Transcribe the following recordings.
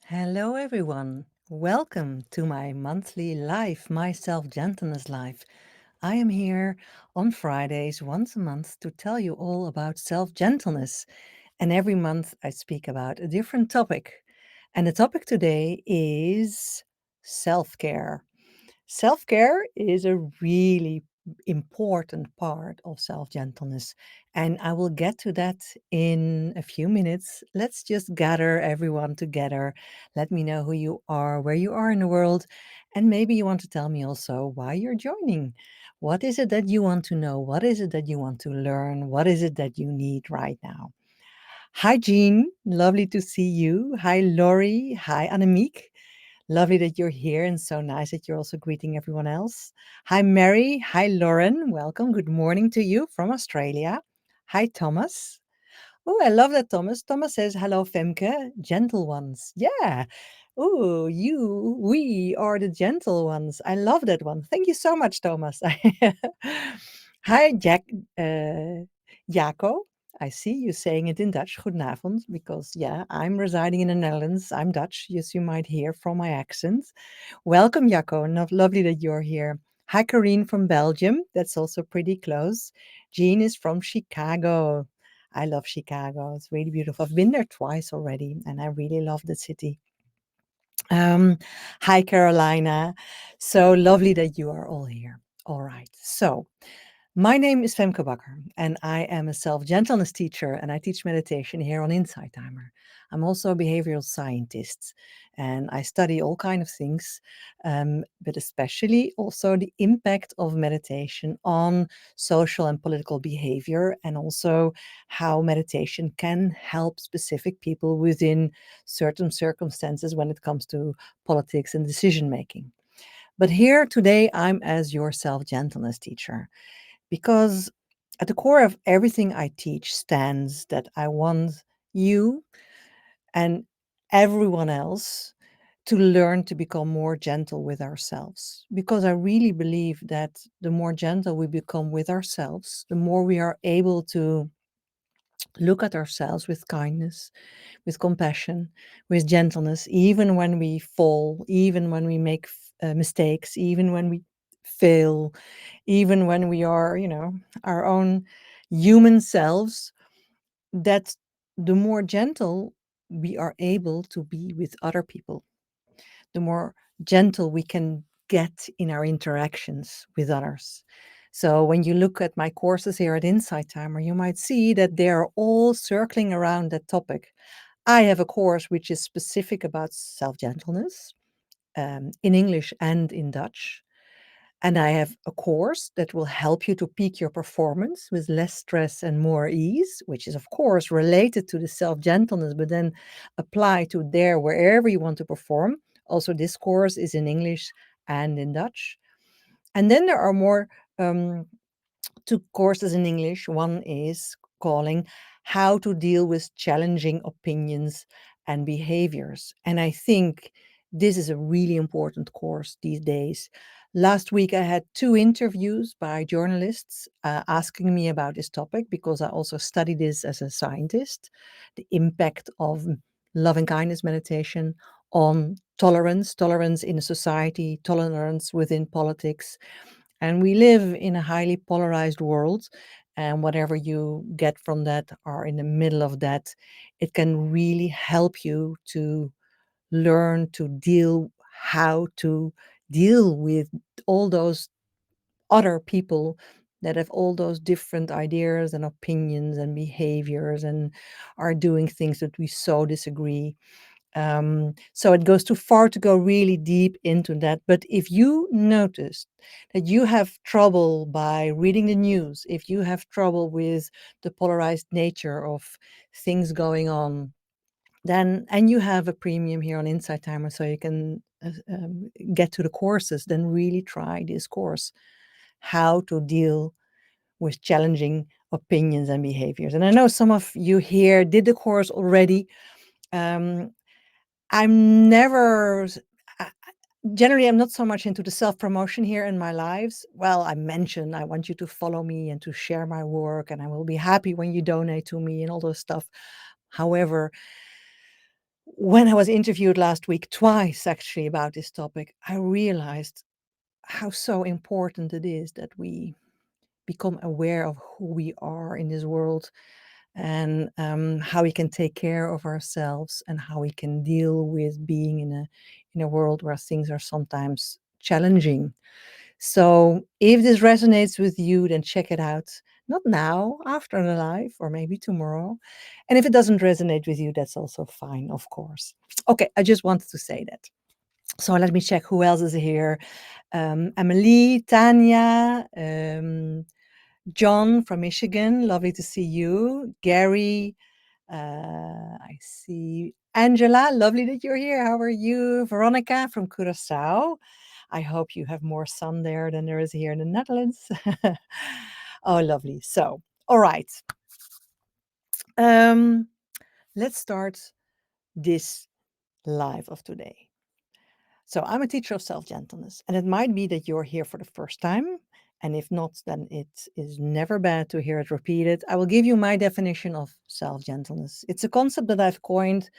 Hello, everyone. Welcome to my monthly live, my Self-Gentleness live. I am here on Fridays once a month to tell you all about self-gentleness. And every month I speak about a different topic. And the topic today is self-care. Self care is a really important part of self gentleness. And I will get to that in a few minutes. Let's just gather everyone together. Let me know who you are, where you are in the world. And maybe you want to tell me also why you're joining. What is it that you want to know? What is it that you want to learn? What is it that you need right now? Hi, Jean. Lovely to see you. Hi, Laurie. Hi, Annemiek. Lovely that you're here and so nice that you're also greeting everyone else. Hi, Mary. Hi, Lauren. Welcome. Good morning to you from Australia. Hi, Thomas. Oh, I love that, Thomas. Thomas says, hello, Femke, gentle ones. Yeah. Oh, we are the gentle ones. I love that one. Thank you so much, Thomas. Hi, Jaco. I see you saying it in Dutch. Goedenavond, because yeah, I'm residing in the Netherlands. I'm Dutch, yes, you might hear from my accent. Welcome, Jaco. Lovely that you're here. Hi, Karine from Belgium. That's also pretty close. Jean is from Chicago. I love Chicago. It's really beautiful. I've been there twice already, and I really love the city. Um, Hi, Carolina. So lovely that you are all here. All right. So my name is Femke Bakker, and I am a self-gentleness teacher, and I teach meditation here on Insight Timer. I'm also a behavioral scientist, and I study all kind of things, but especially also the impact of meditation on social and political behavior, and also how meditation can help specific people within certain circumstances when it comes to politics and decision making. But here today, I'm as your self-gentleness teacher because at the core of everything I teach stands that I want you and everyone else to learn to become more gentle with ourselves. Because I really believe that the more gentle we become with ourselves, the more we are able to look at ourselves with kindness, with compassion, with gentleness, even when we fall, even when we make mistakes, even when we fail, even when we are, our own human selves, that the more gentle we are able to be with other people, the more gentle we can get in our interactions with others. So when you look at my courses here at Insight Timer, you might see that they are all circling around that topic. I have a course which is specific about self-gentleness, in English and in Dutch. And I have a course that will help you to peak your performance with less stress and more ease, which is, of course, related to the self-gentleness, but then apply to there wherever you want to perform. Also, this course is in English and in Dutch. And then there are more um, two courses in English. One is calling How to Deal with Challenging Opinions and Behaviors. And I think this is a really important course these days. Last week, I had two interviews by journalists asking me about this topic because I also study this as a scientist, the impact of loving kindness meditation on tolerance in a society, tolerance within politics, and we live in a highly polarized world. And whatever you get from that or in the middle of that, it can really help you to learn to how to deal with all those other people that have all those different ideas and opinions and behaviors and are doing things that we so disagree. So it goes too far to go really deep into that. But if you notice that you have trouble by reading the news, if you have trouble with the polarized nature of things going on, then and you have a premium here on Insight Timer, so you can get to the courses, then really try this course, How to Deal with Challenging Opinions and Behaviors. And I know some of you here did the course already. Um, I'm never s I generally, I'm not so much into the self-promotion here in my lives. Well, I mention I want you to follow me and to share my work, and I will be happy when you donate to me and all those stuff. However, When I was interviewed last week, twice actually, about this topic, I realized how so important it is that we become aware of who we are in this world, and how we can take care of ourselves, and how we can deal with being in a world where things are sometimes challenging. So if this resonates with you, then check it out. Not now, after the live, or maybe tomorrow. And if it doesn't resonate with you, that's also fine, of course. Okay, I just wanted to say that. So let me check who else is here. Emily, Tanya, John from Michigan. Lovely to see you. Gary, I see Angela. Lovely that you're here. How are you? Veronica from Curacao. I hope you have more sun there than there is here in the Netherlands. Oh, lovely. So, all right. Um, let's start this live of today. So, I'm a teacher of self-gentleness, and it might be that you're here for the first time. And if not, then it is never bad to hear it repeated. I will give you my definition of self-gentleness. It's a concept that I've coined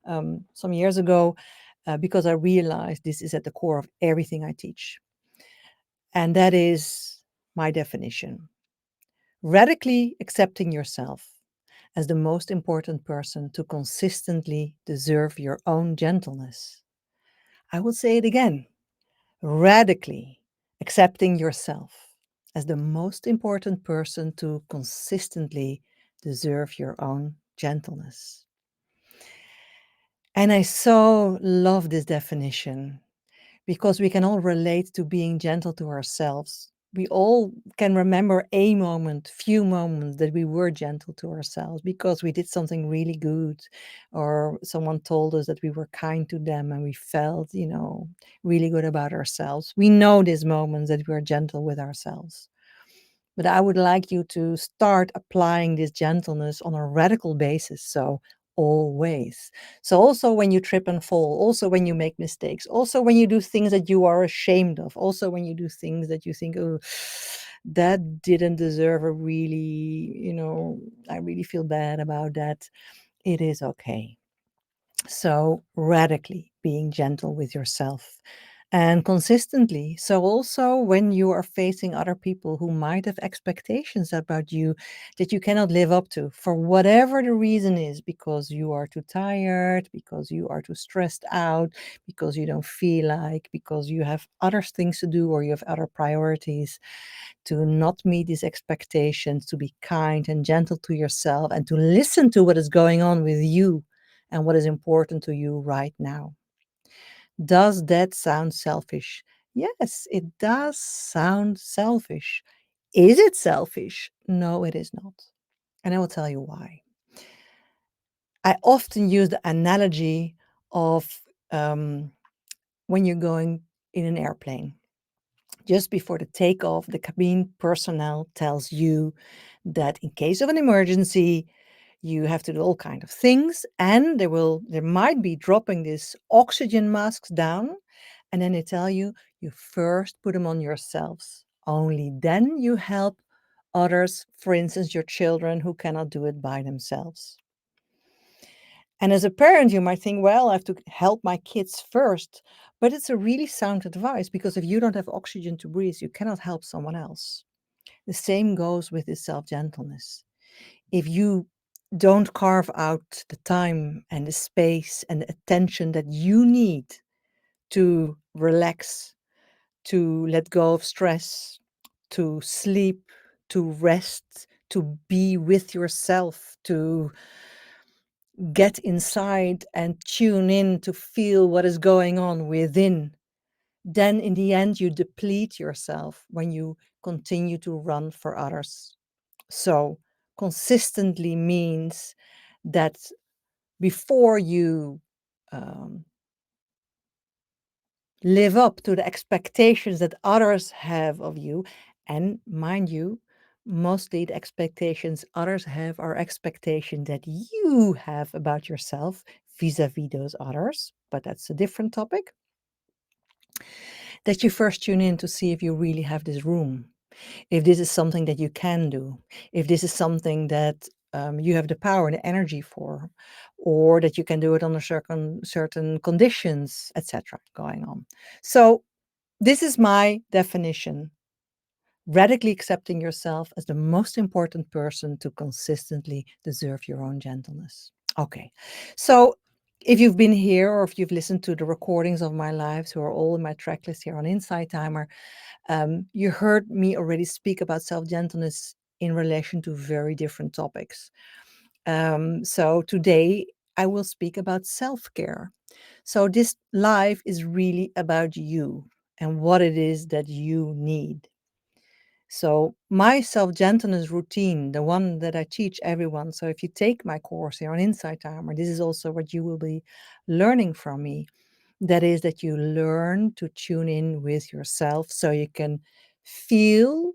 some years ago because I realized this is at the core of everything I teach. And that is my definition: radically accepting yourself as the most important person to consistently deserve your own gentleness. I will say it again: radically accepting yourself as the most important person to consistently deserve your own gentleness. And I so love this definition because we can all relate to being gentle to ourselves. We all can remember a moment, few moments that we were gentle to ourselves because we did something really good, or someone told us that we were kind to them and we felt, really good about ourselves. We know these moments that we are gentle with ourselves. But I would like you to start applying this gentleness on a radical basis. So, always. So, also when you trip and fall, also when you make mistakes, also when you do things that you are ashamed of, also when you do things that you think, oh, that didn't deserve a really, I really feel bad about that. It is okay. So, radically being gentle with yourself and consistently. So, also when you are facing other people who might have expectations about you that you cannot live up to for whatever the reason is, because you are too tired, because you are too stressed out, because you don't feel like, because you have other things to do, or you have other priorities, to not meet these expectations, to be kind and gentle to yourself, and to listen to what is going on with you and what is important to you right now. Does that sound selfish? Yes, it does sound selfish. Is it selfish? No, it is not. And I will tell you why. I often use the analogy of when you're going in an airplane. Just before the takeoff, the cabin personnel tells you that in case of an emergency, you have to do all kind of things, and there might be dropping these oxygen masks down, and then they tell you, you first put them on yourselves. Only then you help others, for instance, your children who cannot do it by themselves. And as a parent, you might think, well, I have to help my kids first. But it's a really sound advice, because if you don't have oxygen to breathe, you cannot help someone else. The same goes with this self-gentleness. If you don't carve out the time and the space and the attention that you need to relax, to let go of stress, to sleep, to rest, to be with yourself, to get inside and tune in to feel what is going on within, then in the end you deplete yourself when you continue to run for others. So consistently means that before you um, live up to the expectations that others have of you, and mind you, mostly the expectations others have are expectations that you have about yourself vis-a-vis those others, but that's a different topic. That you first tune in to see if you really have this room, if this is something that you can do, if this is something that you have the power and the energy for, or that you can do it under certain conditions, etc. going on. So this is my definition: radically accepting yourself as the most important person to consistently deserve your own gentleness. Okay, so if you've been here or if you've listened to the recordings of my lives, who are all in my track list here on Insight Timer, you heard me already speak about self-gentleness in relation to very different topics. So today I will speak about self-care. So this live is really about you and what it is that you need. So my self-gentleness routine, the one that I teach everyone. So if you take my course here on Insight Timer, this is also what you will be learning from me. That is that you learn to tune in with yourself so you can feel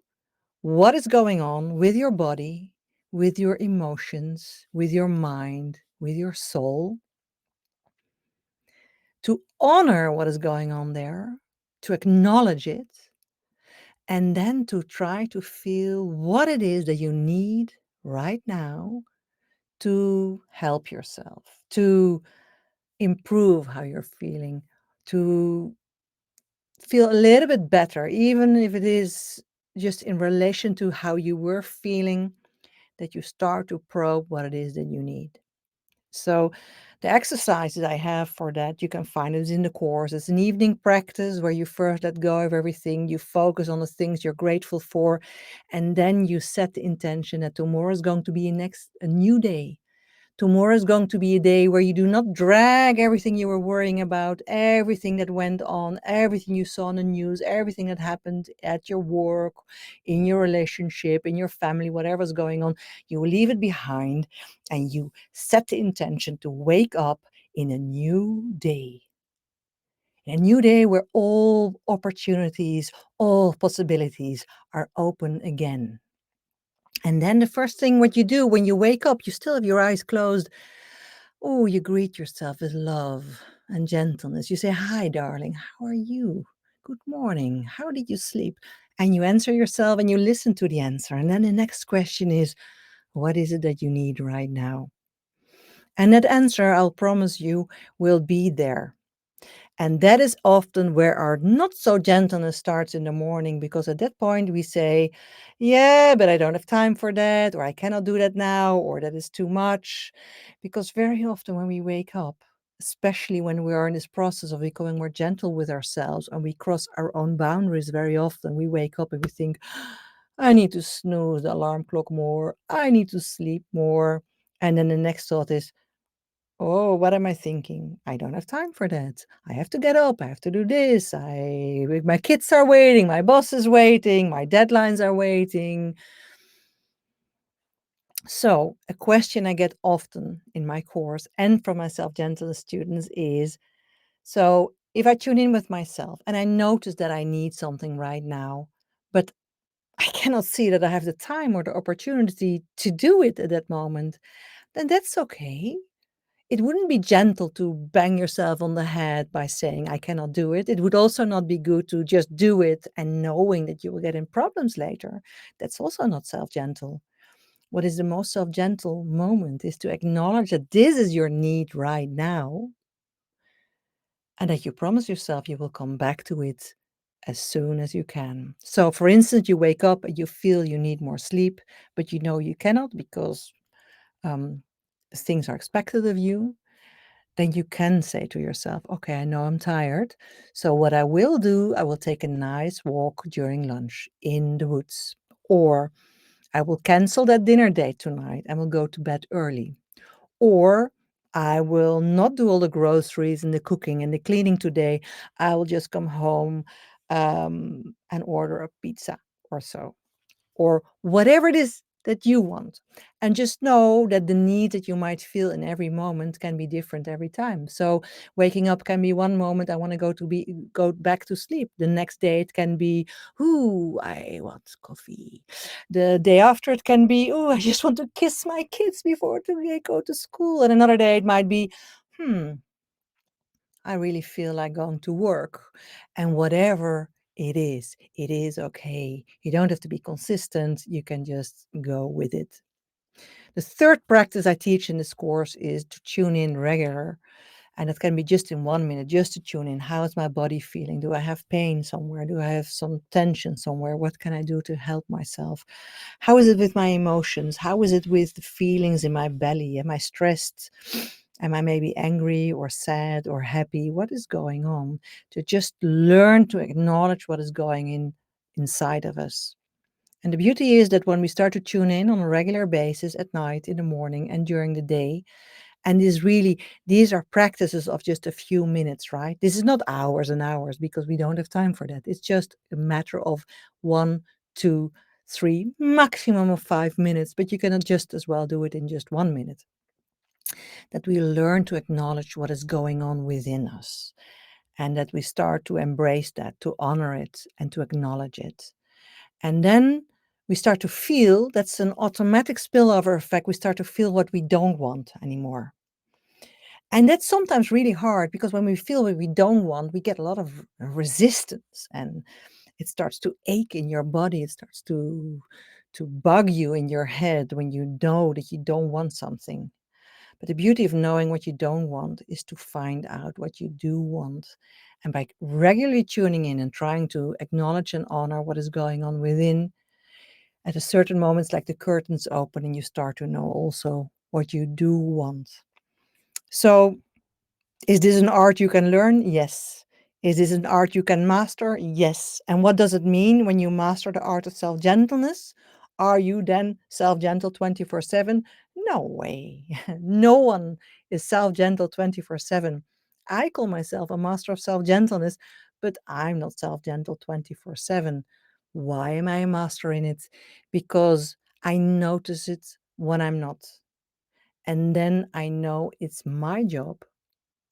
what is going on with your body, with your emotions, with your mind, with your soul, to honor what is going on there, to acknowledge it, and then to try to feel what it is that you need right now to help yourself, to improve how you're feeling, to feel a little bit better, even if it is just in relation to how you were feeling, that you start to probe what it is that you need. So the exercises I have for that, you can find it in the course. It's an evening practice where you first let go of everything, you focus on the things you're grateful for, and then you set the intention that tomorrow is going to be a new day. Tomorrow is going to be a day where you do not drag everything you were worrying about, everything that went on, everything you saw on the news, everything that happened at your work, in your relationship, in your family, whatever's going on. You leave it behind and you set the intention to wake up in a new day. A new day where all opportunities, all possibilities are open again. And then the first thing what you do when you wake up, you still have your eyes closed. Oh, you greet yourself with love and gentleness. You say, "Hi, darling. How are you? Good morning. How did you sleep?" And you answer yourself and you listen to the answer. And then the next question is, what is it that you need right now? And that answer, I'll promise you, will be there. And that is often where our not so gentleness starts in the morning, because at that point we say, yeah, but I don't have time for that, or I cannot do that now, or that is too much. Because very often when we wake up, especially when we are in this process of becoming more gentle with ourselves and we cross our own boundaries, very often we wake up and we think, I need to snooze the alarm clock more, I need to sleep more. And then the next thought is, oh, what am I thinking? I don't have time for that. I have to get up. I have to do this. My kids are waiting. My boss is waiting. My deadlines are waiting. So, a question I get often in my course and from my self-gentleness students is, so if I tune in with myself and I notice that I need something right now, but I cannot see that I have the time or the opportunity to do it at that moment, then that's okay. It wouldn't be gentle to bang yourself on the head by saying, I cannot do it. It would also not be good to just do it and knowing that you will get in problems later. That's also not self-gentle. What is the most self-gentle moment is to acknowledge that this is your need right now and that you promise yourself you will come back to it as soon as you can. So, for instance, you wake up and you feel you need more sleep, but you know you cannot because um, things are expected of you. Then you can say to yourself, okay, I know I'm tired. So what I will do, I will take a nice walk during lunch in the woods. Or I will cancel that dinner date tonight and will go to bed early. Or I will not do all the groceries and the cooking and the cleaning today. I will just come home and order a pizza or so, or whatever it is that you want. And just know that the need that you might feel in every moment can be different every time. So waking up can be one moment, I want to go back to sleep. The next day it can be, ooh, I want coffee. The day after it can be, ooh, I just want to kiss my kids before they go to school. And another day it might be, I really feel like going to work. And whatever it is okay. You don't have to be consistent. You can just go with it. The third practice I teach in this course is to tune in regular. And it can be just in 1 minute, just to tune in. How is my body feeling? Do I have pain somewhere? Do I have some tension somewhere? What can I do to help myself? How is it with my emotions? How is it with the feelings in my belly? Am I stressed? Am I maybe angry or sad or happy? What is going on? To just learn to acknowledge what is going in inside of us. And the beauty is that when we start to tune in on a regular basis at night, in the morning, and during the day, and these are practices of just a few minutes, right? This is not hours and hours because we don't have time for that. It's just a matter of 1, 2, 3, maximum of 5 minutes, but you can just as well do it in just 1 minute. That we learn to acknowledge what is going on within us and that we start to embrace that, to honor it, and to acknowledge it. And then we start to feel that's an automatic spillover effect. We start to feel what we don't want anymore. And that's sometimes really hard because when we feel what we don't want, we get a lot of resistance and it starts to ache in your body. It starts to bug you in your head when you know that you don't want something. But the beauty of knowing what you don't want is to find out what you do want. And by regularly tuning in and trying to acknowledge and honor what is going on within, at a certain moments, like the curtains open, and you start to know also what you do want. So, is this an art you can learn? Yes. Is this an art you can master? Yes. And what does it mean when you master the art of self gentleness? Are you then self gentle 24/7? No way. No one is self gentle 24/7. I call myself a master of self gentleness, but I'm not self gentle 24/7. Why am I a master in it? Because I notice it when I'm not. And then I know it's my job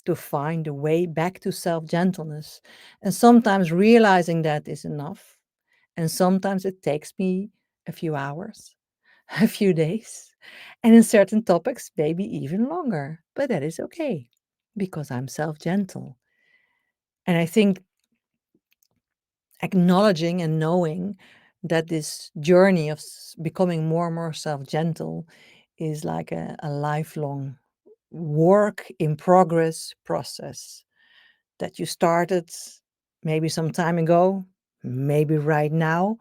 to find a way back to self gentleness. And sometimes realizing that is enough. And sometimes it takes me a few hours, a few days, and in certain topics, maybe even longer. But that is okay because I'm self gentle. And I think acknowledging and knowing that this journey of becoming more and more self gentle is like a lifelong work in progress process that you started maybe some time ago, maybe right now.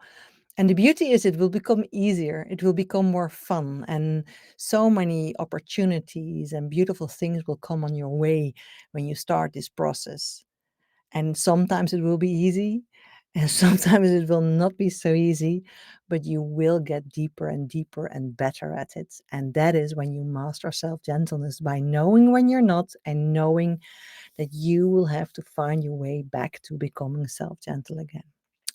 And the beauty is, it will become easier, it will become more fun, and so many opportunities and beautiful things will come on your way when you start this process. And sometimes it will be easy, and sometimes it will not be so easy, but you will get deeper and deeper and better at it. And that is when you master self gentleness, by knowing when you're not and knowing that you will have to find your way back to becoming self gentle again.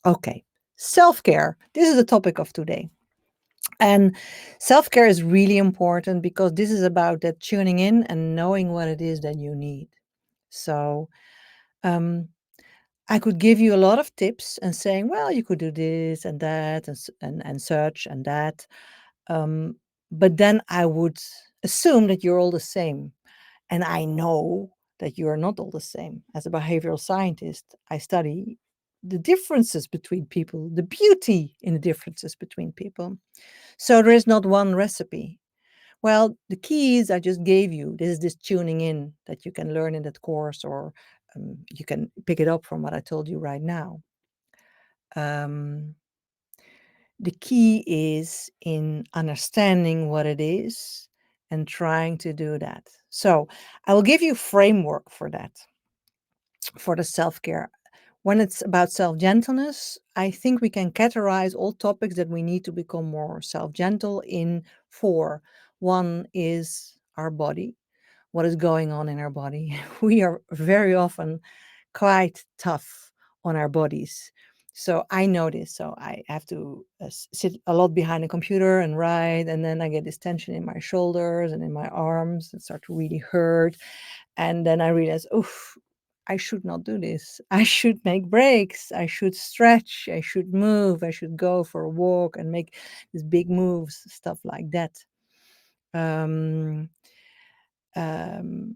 Okay, self care. This is the topic of today. And self care is really important because this is about that tuning in and knowing what it is that you need. So, um, I could give you a lot of tips and saying, well, you could do this and that and such and that. Um, but then I would assume that you're all the same. And I know that you are not all the same. As a behavioral scientist, I study the differences between people, the beauty in the differences between people. So there is not one recipe. Well, the keys I just gave you, this is this tuning in that you can learn in that course, or you can pick it up from what I told you right now. Um, the key is in understanding what it is and trying to do that. So I will give you framework for that, for the self-care. When it's about self-gentleness, I think we can categorize all topics that we need to become more self-gentle in four. One is our body, what is going on in our body. We are very often quite tough on our bodies. So I know this. So I have to sit a lot behind a computer and write, and then I get this tension in my shoulders and in my arms that start to really hurt. And then I realize, oof, I should not do this. I should make breaks. I should stretch. I should move. I should go for a walk and make these big moves, stuff like that. Um, um,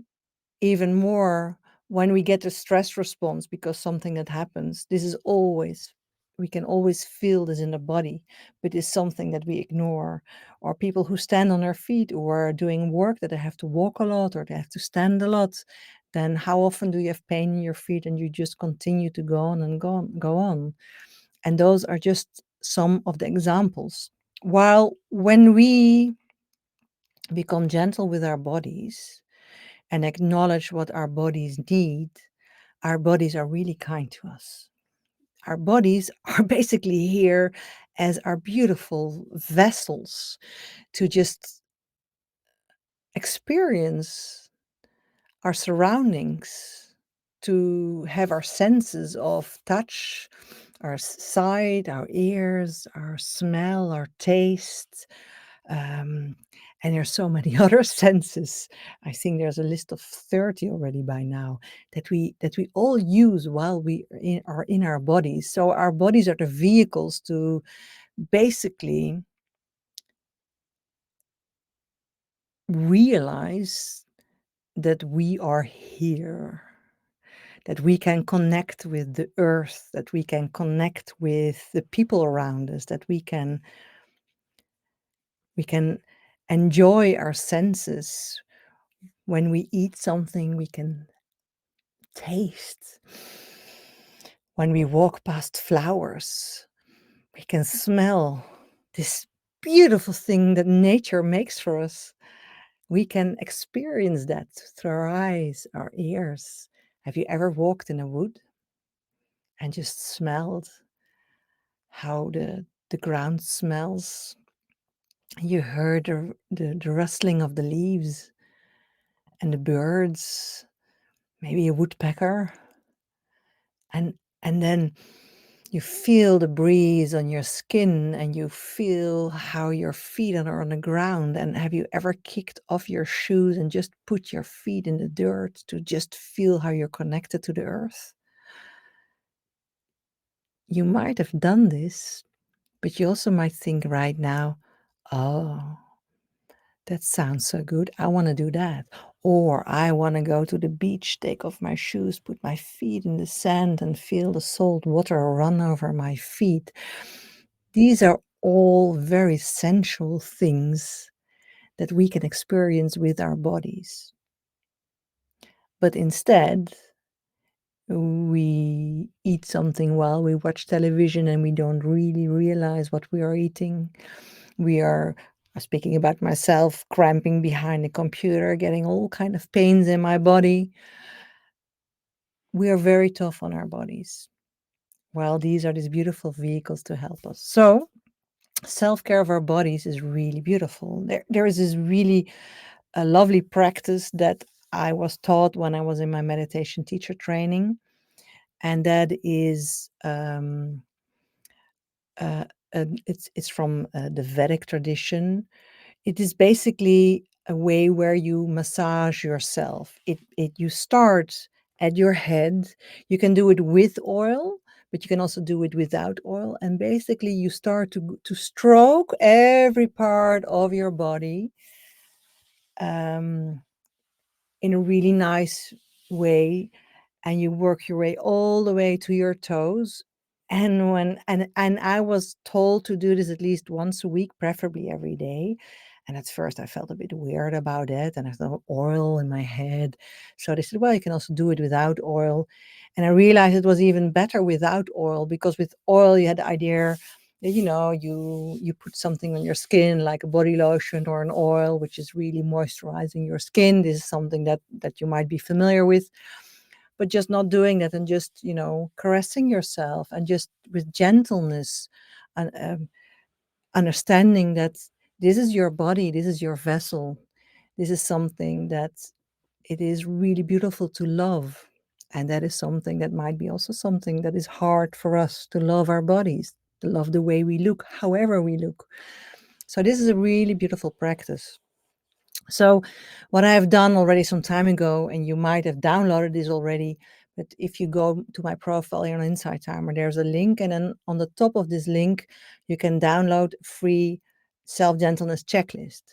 Even more when we get a stress response because something that happens. This is always we can always feel this in the body, but it's something that we ignore. Or people who stand on their feet or are doing work that they have to walk a lot or they have to stand a lot, then how often do you have pain in your feet and you just continue to go on and go on? And those are just some of the examples. While when we become gentle with our bodies and acknowledge what our bodies need, our bodies are really kind to us. Our bodies are basically here as our beautiful vessels to just experience our surroundings, to have our senses of touch, our sight, our ears, our smell, our taste. Um, and there's so many other senses. I think there's a list of 30 already by now that we all use while we are in our bodies. So our bodies are the vehicles to basically realize that we are here, that we can connect with the earth, that we can connect with the people around us, that we can enjoy our senses. When we eat something, we can taste. When we walk past flowers, we can smell this beautiful thing that nature makes for us. We can experience that through our eyes, our ears. Have you ever walked in a wood and just smelled how the ground smells? You heard the rustling of the leaves and the birds, maybe a woodpecker, and and then you feel the breeze on your skin and you feel how your feet are on the ground. And have you ever kicked off your shoes and just put your feet in the dirt to just feel how you're connected to the earth? You might have done this, but you also might think right now, oh, that sounds so good. I want to do that. Or I want to go to the beach, take off my shoes, put my feet in the sand and feel the salt water run over my feet. These are all very sensual things that we can experience with our bodies. But instead, we eat something while we watch television and we don't really realize what we are eating. We are, speaking about myself, cramping behind a computer, getting all kind of pains in my body. We are very tough on our bodies. Well, these are these beautiful vehicles to help us. So self-care of our bodies is really beautiful. There is this really a lovely practice that I was taught when I was in my meditation teacher training, and that is uh, it's from the Vedic tradition. It is basically a way where you massage yourself. It you start at your head. You can do it with oil, but you can also do it without oil. And basically, you start to stroke every part of your body um, in a really nice way, and you work your way all the way to your toes. And when I was told to do this at least once a week, preferably every day. And at first I felt a bit weird about it, and I thought oil in my head. So they said, well, you can also do it without oil. And I realized it was even better without oil, because with oil you had the idea that, you put something on your skin like a body lotion or an oil, which is really moisturizing your skin. This is something that you might be familiar with. But just not doing that, and just caressing yourself, and just with gentleness, and understanding that this is your body, this is your vessel, this is something that it is really beautiful to love. And that is something that might be also something that is hard for us, to love our bodies, to love the way we look, however we look. So this is a really beautiful practice. So what I have done already some time ago, and you might have downloaded this already, but if you go to my profile here on Insight Timer, there's a link, and then on the top of this link, you can download free self-gentleness checklist.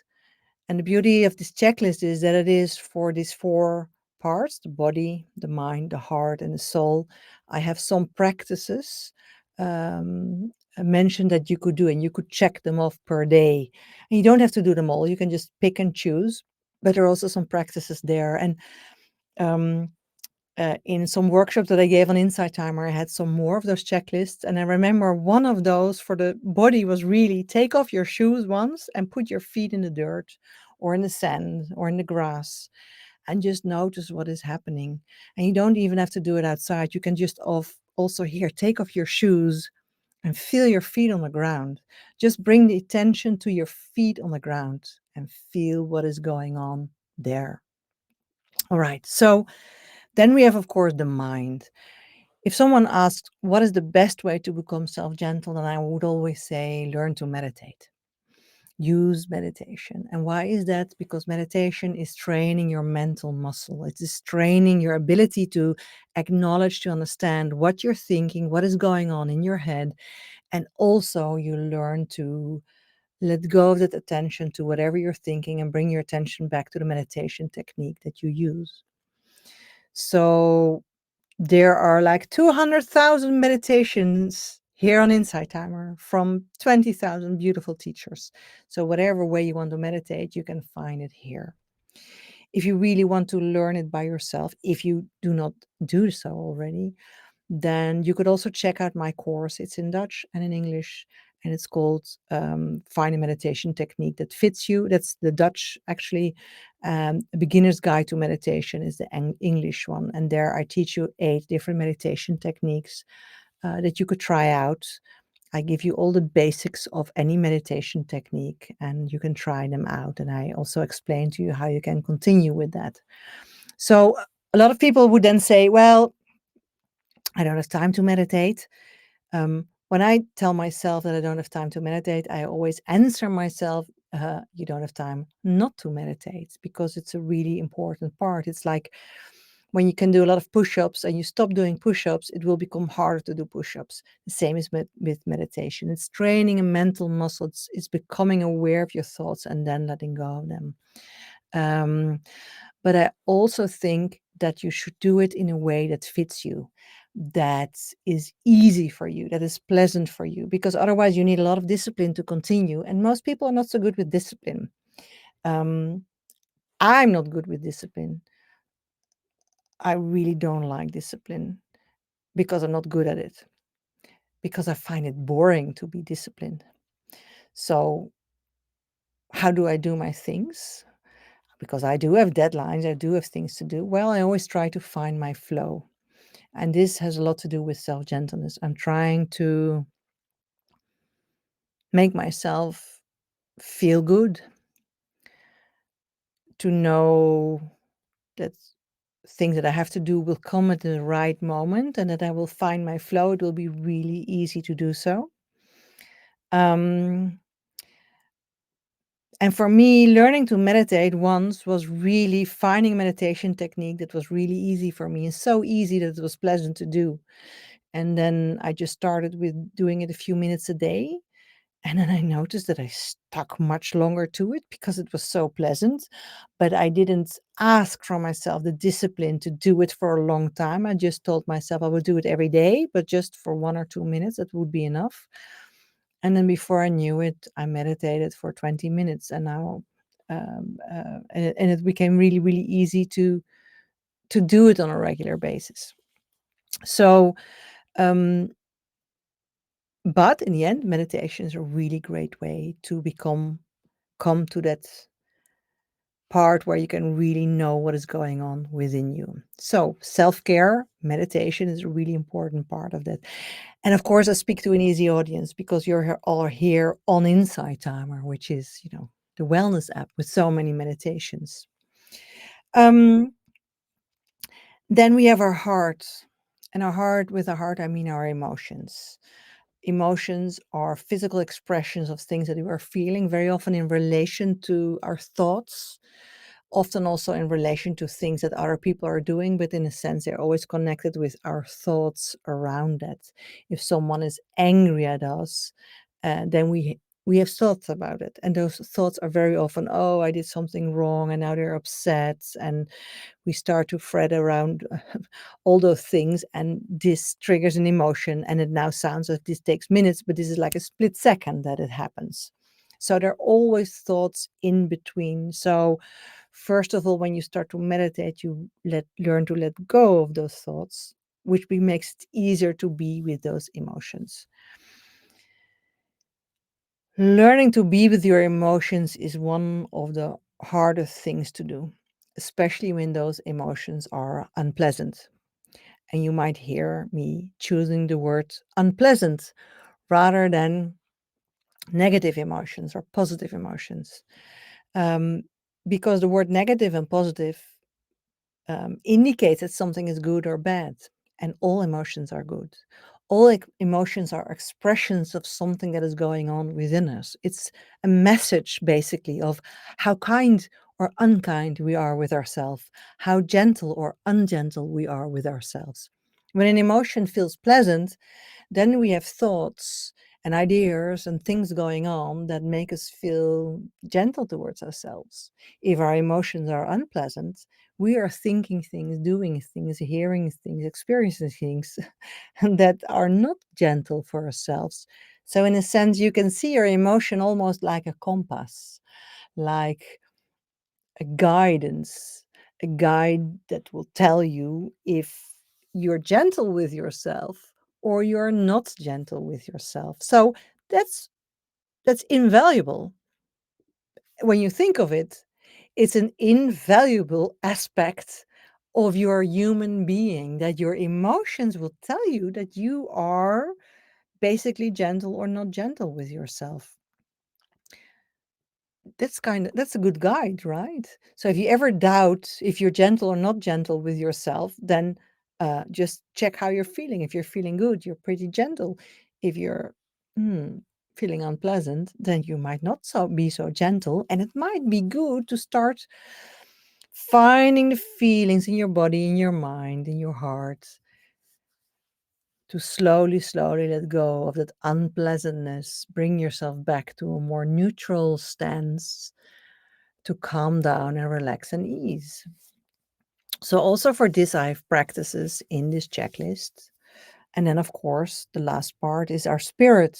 And the beauty of this checklist is that it is for these 4 parts: the body, the mind, the heart, and the soul. I have some practices mentioned that you could do, and you could check them off per day. And you don't have to do them all. You can just pick and choose. But there are also some practices there. And um, in some workshops that I gave on Insight Timer, I had some more of those checklists. And I remember one of those for the body was really take off your shoes once and put your feet in the dirt or in the sand or in the grass and just notice what is happening. And you don't even have to do it outside. You can just also here, take off your shoes and feel your feet on the ground. Just bring the attention to your feet on the ground and feel what is going on there. All right. So then we have, of course, the mind. If someone asks, what is the best way to become self gentle? Then I would always say, learn to meditate. Use meditation. And why is that? Because meditation is training your mental muscle. It is training your ability to acknowledge, to understand what you're thinking, what is going on in your head. And also, you learn to let go of that attention to whatever you're thinking and bring your attention back to the meditation technique that you use. So, there are like 200,000 meditations here on Insight Timer from 20,000 beautiful teachers. So, whatever way you want to meditate, you can find it here. If you really want to learn it by yourself, if you do not do so already, then you could also check out my course. It's in Dutch and in English, and it's called Find a Meditation Technique That Fits You. That's the Dutch, actually. A Beginner's Guide to Meditation is the English one. And there I teach you 8 different meditation techniques that you could try out. I give you all the basics of any meditation technique, and you can try them out. And I also explain to you how you can continue with that. So a lot of people would then say, well, I don't have time to meditate. When I tell myself that I don't have time to meditate, I always answer myself, you don't have time not to meditate, because it's a really important part. It's like when you can do a lot of push-ups and you stop doing push-ups, it will become harder to do push-ups. The same is with meditation. It's training a mental muscle. It's becoming aware of your thoughts and then letting go of them. But I also think that you should do it in a way that fits you, that is easy for you, that is pleasant for you, because otherwise you need a lot of discipline to continue. And most people are not so good with discipline. Um, I'm not good with discipline. I really don't like discipline because I'm not good at it, because I find it boring to be disciplined. So, how do I do my things? Because I do have deadlines, I do have things to do. Well, I always try to find my flow. And this has a lot to do with self-gentleness. I'm trying to make myself feel good, to know that things that I have to do will come at the right moment and that I will find my flow. It will be really easy to do so. Um, and for me, learning to meditate once was really finding a meditation technique that was really easy for me, and so easy that it was pleasant to do. And then I just started with doing it a few minutes a day. And then I noticed that I stuck much longer to it because it was so pleasant. But I didn't ask from myself the discipline to do it for a long time. I just told myself I would do it every day, but just for 1 or 2 minutes, that would be enough. And then before I knew it, I meditated for 20 minutes. And now, and it became really, really easy to do it on a regular basis. So, um, but in the end, meditation is a really great way to come to that part where you can really know what is going on within you. So self-care, meditation is a really important part of that. And of course, I speak to an easy audience because you're all here on Insight Timer, which is, the wellness app with so many meditations. Um, then we have our heart. And with our heart, I mean our emotions. Emotions are physical expressions of things that we are feeling, very often in relation to our thoughts, often also in relation to things that other people are doing, but in a sense, they're always connected with our thoughts around that. If someone is angry at us, then we we have thoughts about it. And those thoughts are very often, oh, I did something wrong and now they're upset. And we start to fret around all those things. And this triggers an emotion. And it now sounds as this takes minutes, but this is like a split second that it happens. So there are always thoughts in between. So first of all, when you start to meditate, you learn to let go of those thoughts, which makes it easier to be with those emotions. Learning to be with your emotions is one of the hardest things to do, especially when those emotions are unpleasant. And you might hear me choosing the word unpleasant rather than negative emotions or positive emotions. Um, because the word negative and positive indicates that something is good or bad, and all emotions are good. All emotions are expressions of something that is going on within us. It's a message, basically, of how kind or unkind we are with ourselves, how gentle or ungentle we are with ourselves. When an emotion feels pleasant, then we have thoughts and ideas and things going on that make us feel gentle towards ourselves. If our emotions are unpleasant, we are thinking things, doing things, hearing things, experiencing things that are not gentle for ourselves. So, in a sense, you can see your emotion almost like a compass, like a guidance, a guide that will tell you if you're gentle with yourself or you're not gentle with yourself. So that's that's invaluable. When you think of it, it's an invaluable aspect of your human being that your emotions will tell you that you are basically gentle or not gentle with yourself. That's a good guide, right? So if you ever doubt if you're gentle or not gentle with yourself, then just check how you're feeling. If you're feeling good, you're pretty gentle. If you're hmm, feeling unpleasant, then you might not be so gentle, and it might be good to start finding the feelings in your body, in your mind, in your heart, to slowly, slowly let go of that unpleasantness. Bring yourself back to a more neutral stance, to calm down and relax and ease. So, also for this, I have practices in this checklist. And then, of course, the last part is our spirit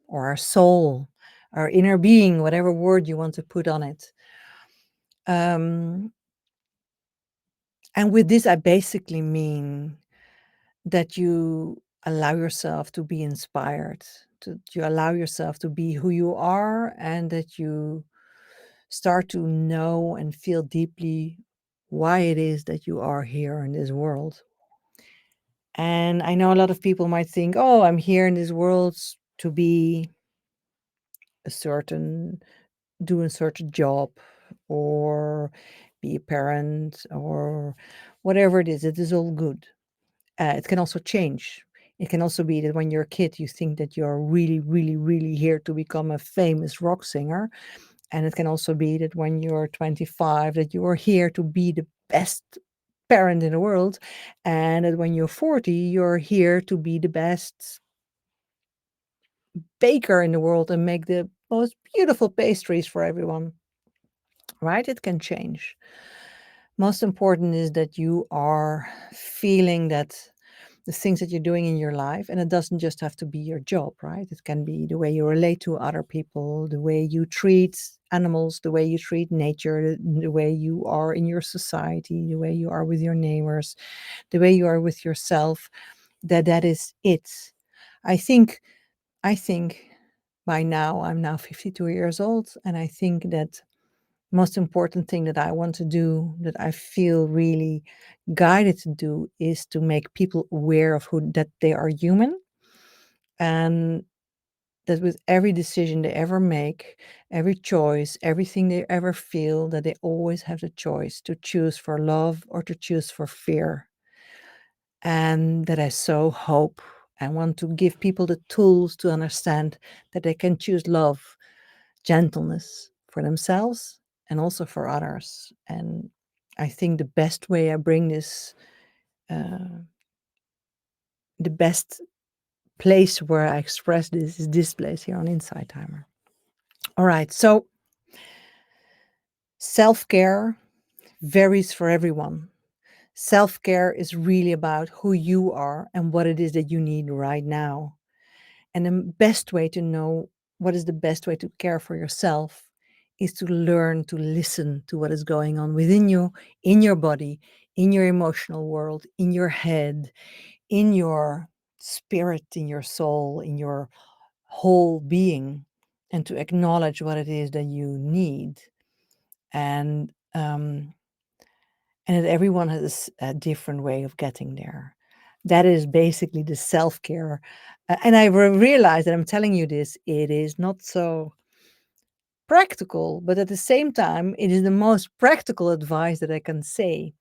or our soul, our inner being, whatever word you want to put on it. Um, and with this, I basically mean that you allow yourself to be inspired, to you allow yourself to be who you are, and that you start to know and feel deeply why it is that you are here in this world. And I know a lot of people might think, oh, I'm here in this world to be a certain, do a certain job, or be a parent, or whatever it is. It is all good. It can also change. It can also be that when you're a kid, you think that you're really, really, really here to become a famous rock singer. And it can also be that when you're 25, that you are here to be the best parent in the world. And that when you're 40, you're here to be the best baker in the world and make the most beautiful pastries for everyone. Right? It can change. Most important is that you are feeling that the things that you're doing in your life, and it doesn't just have to be your job, right? It can be the way you relate to other people, the way you treat animals, the way you treat nature, the way you are in your society, the way you are with your neighbors, the way you are with yourself, that is it. I think i think by now, I'm now 52 years old, and I think that most important thing that I want to do, that I feel really guided to do, is to make people aware of who that they are human, and that with every decision they ever make, every choice, everything they ever feel, that they always have the choice to choose for love or to choose for fear. And that I so hope and want to give people the tools to understand that they can choose love, gentleness for themselves and also for others. And I think the best way I bring this, uh, the best place where I express this is this place here on Inside Timer. All right. So self-care varies for everyone. Self-care is really about who you are and what it is that you need right now. And the best way to know what is the best way to care for yourself is to learn to listen to what is going on within you, in your body, in your emotional world, in your head, in your spirit, in your soul, in your whole being, and to acknowledge what it is that you need. And and that everyone has a different way of getting there. That is basically the self-care. And I realized that I'm telling you this, it is not so practical, but at the same time, it is the most practical advice that I can say.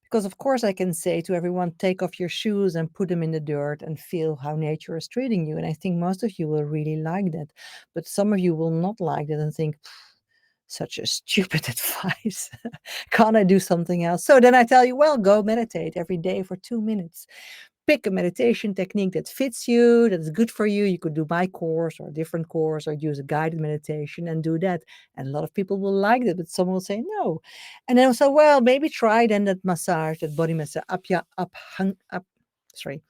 Because, of course, I can say to everyone, take off your shoes and put them in the dirt and feel how nature is treating you. And I think most of you will really like that. But some of you will not like that and think, such a stupid advice. Can't I do something else? So then I tell you, well, go meditate every day for 2 minutes. Pick a meditation technique that fits you, that is good for you. You could do my course or a different course or use a guided meditation and do that. And a lot of people will like that, but some will say no. And then also, well, maybe try then that massage, that body massage, sorry,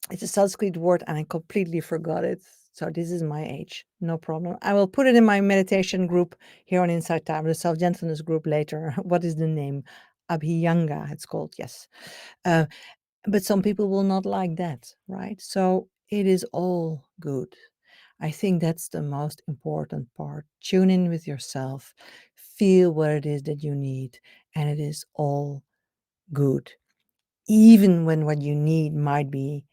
it's a Sanskrit word and I completely forgot it. So this is my age. No problem. I will put it in my meditation group here on Inside Time, the Self-Gentleness group later. What is the name? Abhyanga, it's called, yes. Uh, but some people will not like that, right? So it is all good. I think that's the most important part. Tune in with yourself, feel what it is that you need, and it is all good. Even when what you need might be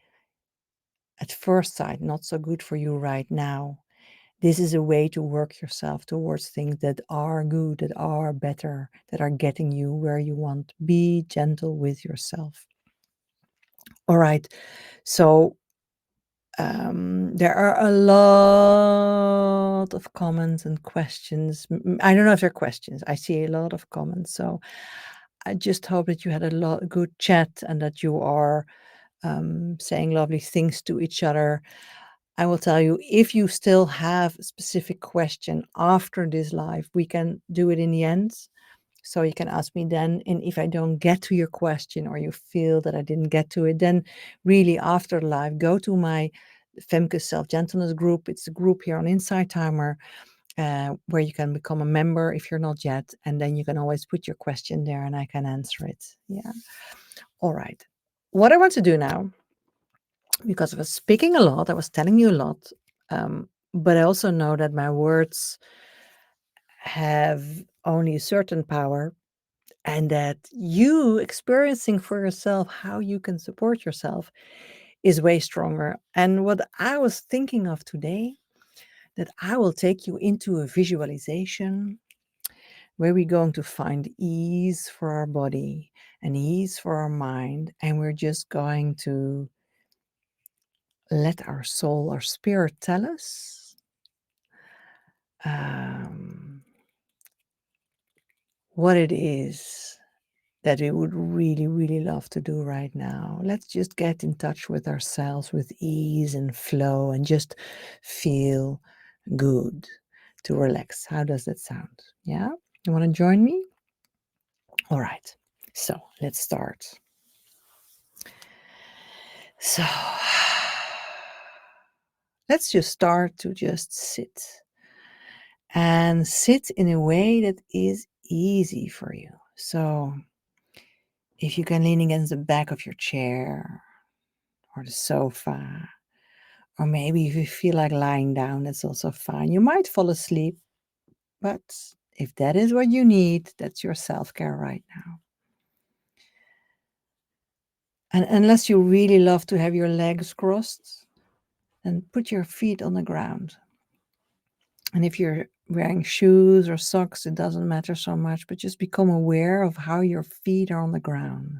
at first sight not so good for you right now. This is a way to work yourself towards things that are good, that are better, that are getting you where you want. Be gentle with yourself. All right. So there are a lot of comments and questions. I don't know if they're questions. I see a lot of comments. So I just hope that you had a lot good chat and that you are saying lovely things to each other. I will tell you, if you still have a specific question after this live, we can do it in the end. So you can ask me then. And if I don't get to your question or you feel that I didn't get to it, then really after live, go to my Femke Self-Gentleness group. It's a group here on Inside Timer where you can become a member if you're not yet. And then you can always put your question there and I can answer it. Yeah. All right. What I want to do now, because I was speaking a lot, I was telling you a lot, but I also know that my words have only a certain power and that you experiencing for yourself how you can support yourself is way stronger. And what I was thinking of today, that I will take you into a visualization where we're going to find ease for our body and ease for our mind, and we're just going to let our soul, our spirit tell us um, what it is that we would really, really love to do right now. Let's just get in touch with ourselves with ease and flow and just feel good to relax. How does that sound? Yeah? You want to join me? All right. So let's start. So let's just start to just sit and sit in a way that is easy for you. So if you can lean against the back of your chair or the sofa, or maybe if you feel like lying down, that's also fine. You might fall asleep, but if that is what you need, that's your self-care right now. And unless you really love to have your legs crossed, then put your feet on the ground. And if you're wearing shoes or socks, it doesn't matter so much, but just become aware of how your feet are on the ground.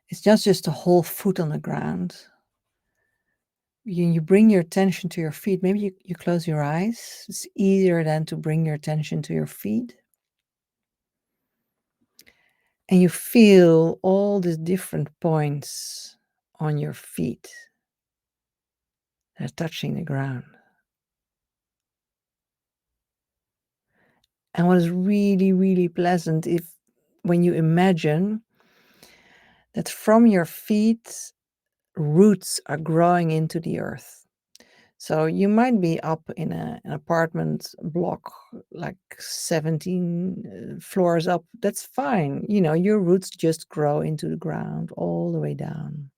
It's not just a whole foot on the ground. You bring your attention to your feet. Maybe you close your eyes. It's easier than to bring your attention to your feet. And you feel all these different points on your feet. They're touching the ground. And what is really, really pleasant if when you imagine that from your feet, roots are growing into the earth. So you might be up in an apartment block, like 17 floors up. That's fine. Your roots just grow into the ground all the way down.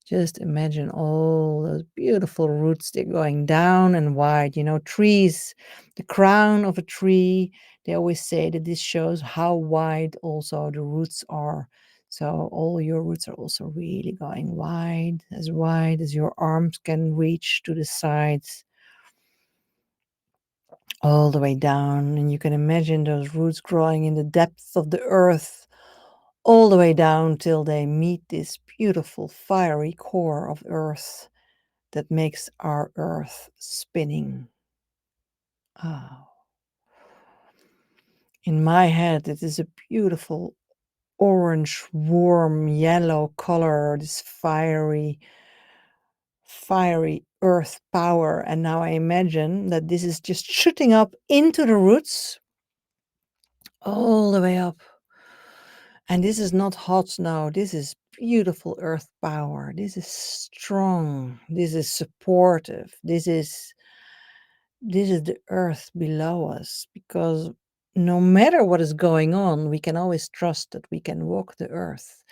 Just imagine all those beautiful roots. They're going down and wide. Trees, the crown of a tree, they always say that this shows how wide also the roots are. So all your roots are also really going wide as your arms can reach to the sides, all the way down. And you can imagine those roots growing in the depths of the earth, all the way down till they meet this beautiful fiery core of earth that makes our earth spinning. Oh. In my head, it is a beautiful orange, warm, yellow color, this fiery earth power. And now I imagine that this is just shooting up into the roots, all the way up. And this is not hot now. This is beautiful earth power. This is strong. This is supportive. This is the earth below us, because no matter what is going on, we can always trust that we can walk the earth.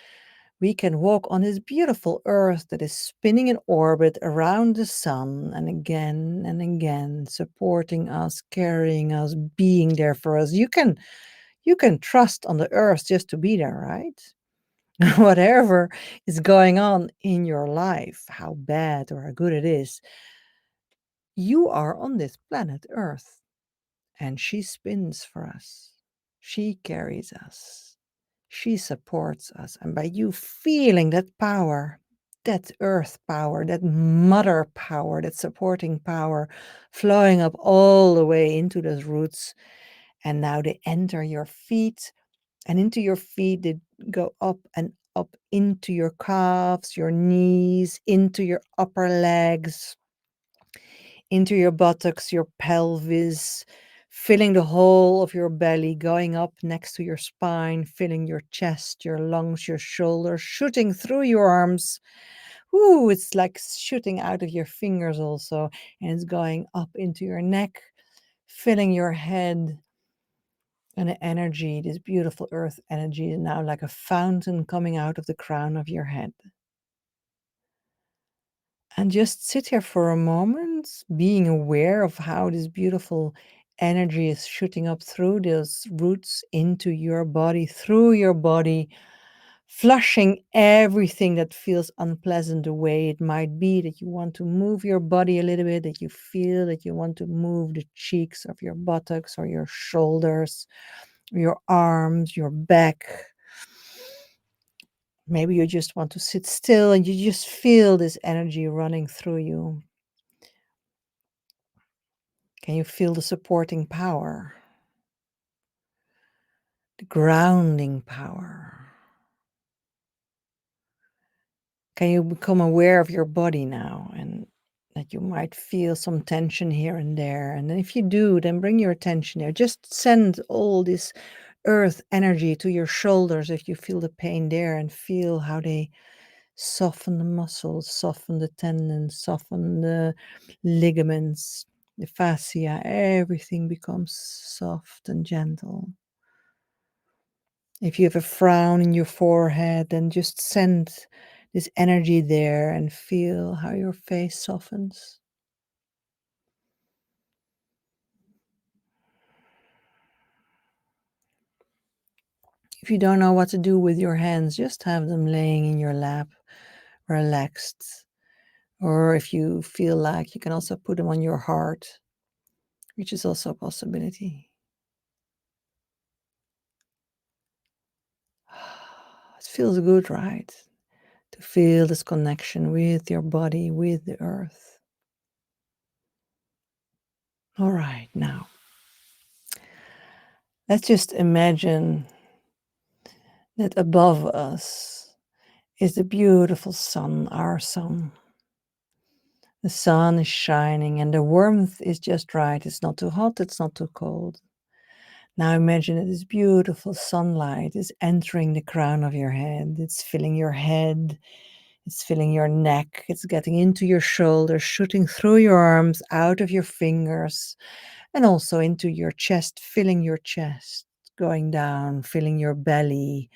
We can walk on this beautiful earth that is spinning in orbit around the sun and again, supporting us, carrying us, being there for us. You can trust on the earth just to be there, right? Whatever is going on in your life, how bad or how good it is, you are on this planet Earth. And she spins for us. She carries us. She supports us. And by you feeling that power, that earth power, that mother power, that supporting power flowing up all the way into those roots, and now they enter your feet, and into your feet they go up and up into your calves, your knees, into your upper legs, into your buttocks, your pelvis, filling the whole of your belly, going up next to your spine, filling your chest, your lungs, your shoulders, shooting through your arms. Ooh, it's like shooting out of your fingers also, and it's going up into your neck, filling your head. And the energy, this beautiful earth energy, is now like a fountain coming out of the crown of your head. And just sit here for a moment, being aware of how this beautiful energy is shooting up through those roots into your body, through your body, flushing everything that feels unpleasant away. It might be that you want to move your body a little bit, that you feel that you want to move the cheeks of your buttocks or your shoulders, your arms, your back. Maybe you just want to sit still and you just feel this energy running through you. Can you feel the supporting power, the grounding power? Can you become aware of your body now, and that you might feel some tension here and there? And then if you do, then bring your attention there. Just send all this earth energy to your shoulders if you feel the pain there, and feel how they soften the muscles, soften the tendons, soften the ligaments, the fascia. Everything becomes soft and gentle. If you have a frown in your forehead, then just send this energy there and feel how your face softens. If you don't know what to do with your hands, just have them laying in your lap, relaxed. Or if you feel like, you can also put them on your heart, which is also a possibility. It feels good, right? To feel this connection with your body, with the earth. All right, now let's just imagine that above us is the beautiful sun, our sun. The sun is shining and the warmth is just right. It's not too hot, it's not too cold. Now imagine that this beautiful sunlight is entering the crown of your head. It's filling your head, it's filling your neck, it's getting into your shoulders, shooting through your arms, out of your fingers, and also into your chest, filling your chest, going down, filling your belly,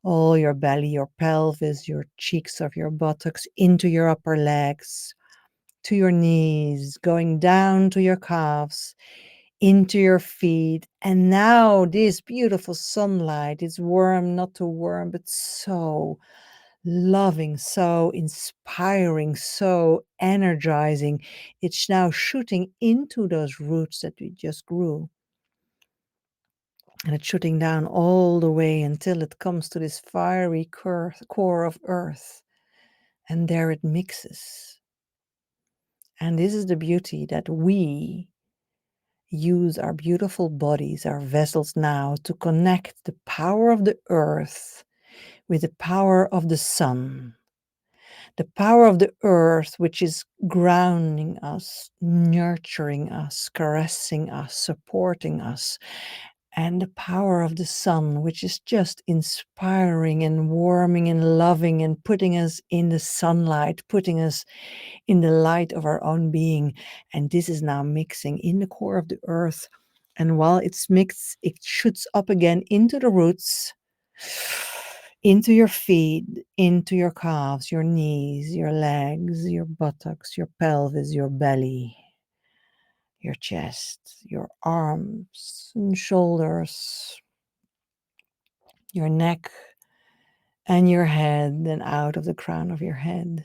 all your belly, your pelvis, your cheeks of your buttocks, into your upper legs, to your knees, going down to your calves, into your feet. And now this beautiful sunlight is warm, not too warm, but so loving, so inspiring, so energizing. It's now shooting into those roots that we just grew. And it's shooting down all the way until it comes to this fiery core of earth. And there it mixes. And this is the beauty that we use our beautiful bodies, our vessels now to connect the power of the earth with the power of the sun. The power of the earth, which is grounding us, nurturing us, caressing us, supporting us, and the power of the sun, which is just inspiring and warming and loving and putting us in the sunlight, putting us in the light of our own being. And this is now mixing in the core of the earth. And while it's mixed, it shoots up again into the roots, into your feet, into your calves, your knees, your legs, your buttocks, your pelvis, your belly, your chest, your arms and shoulders, your neck, and your head, and out of the crown of your head.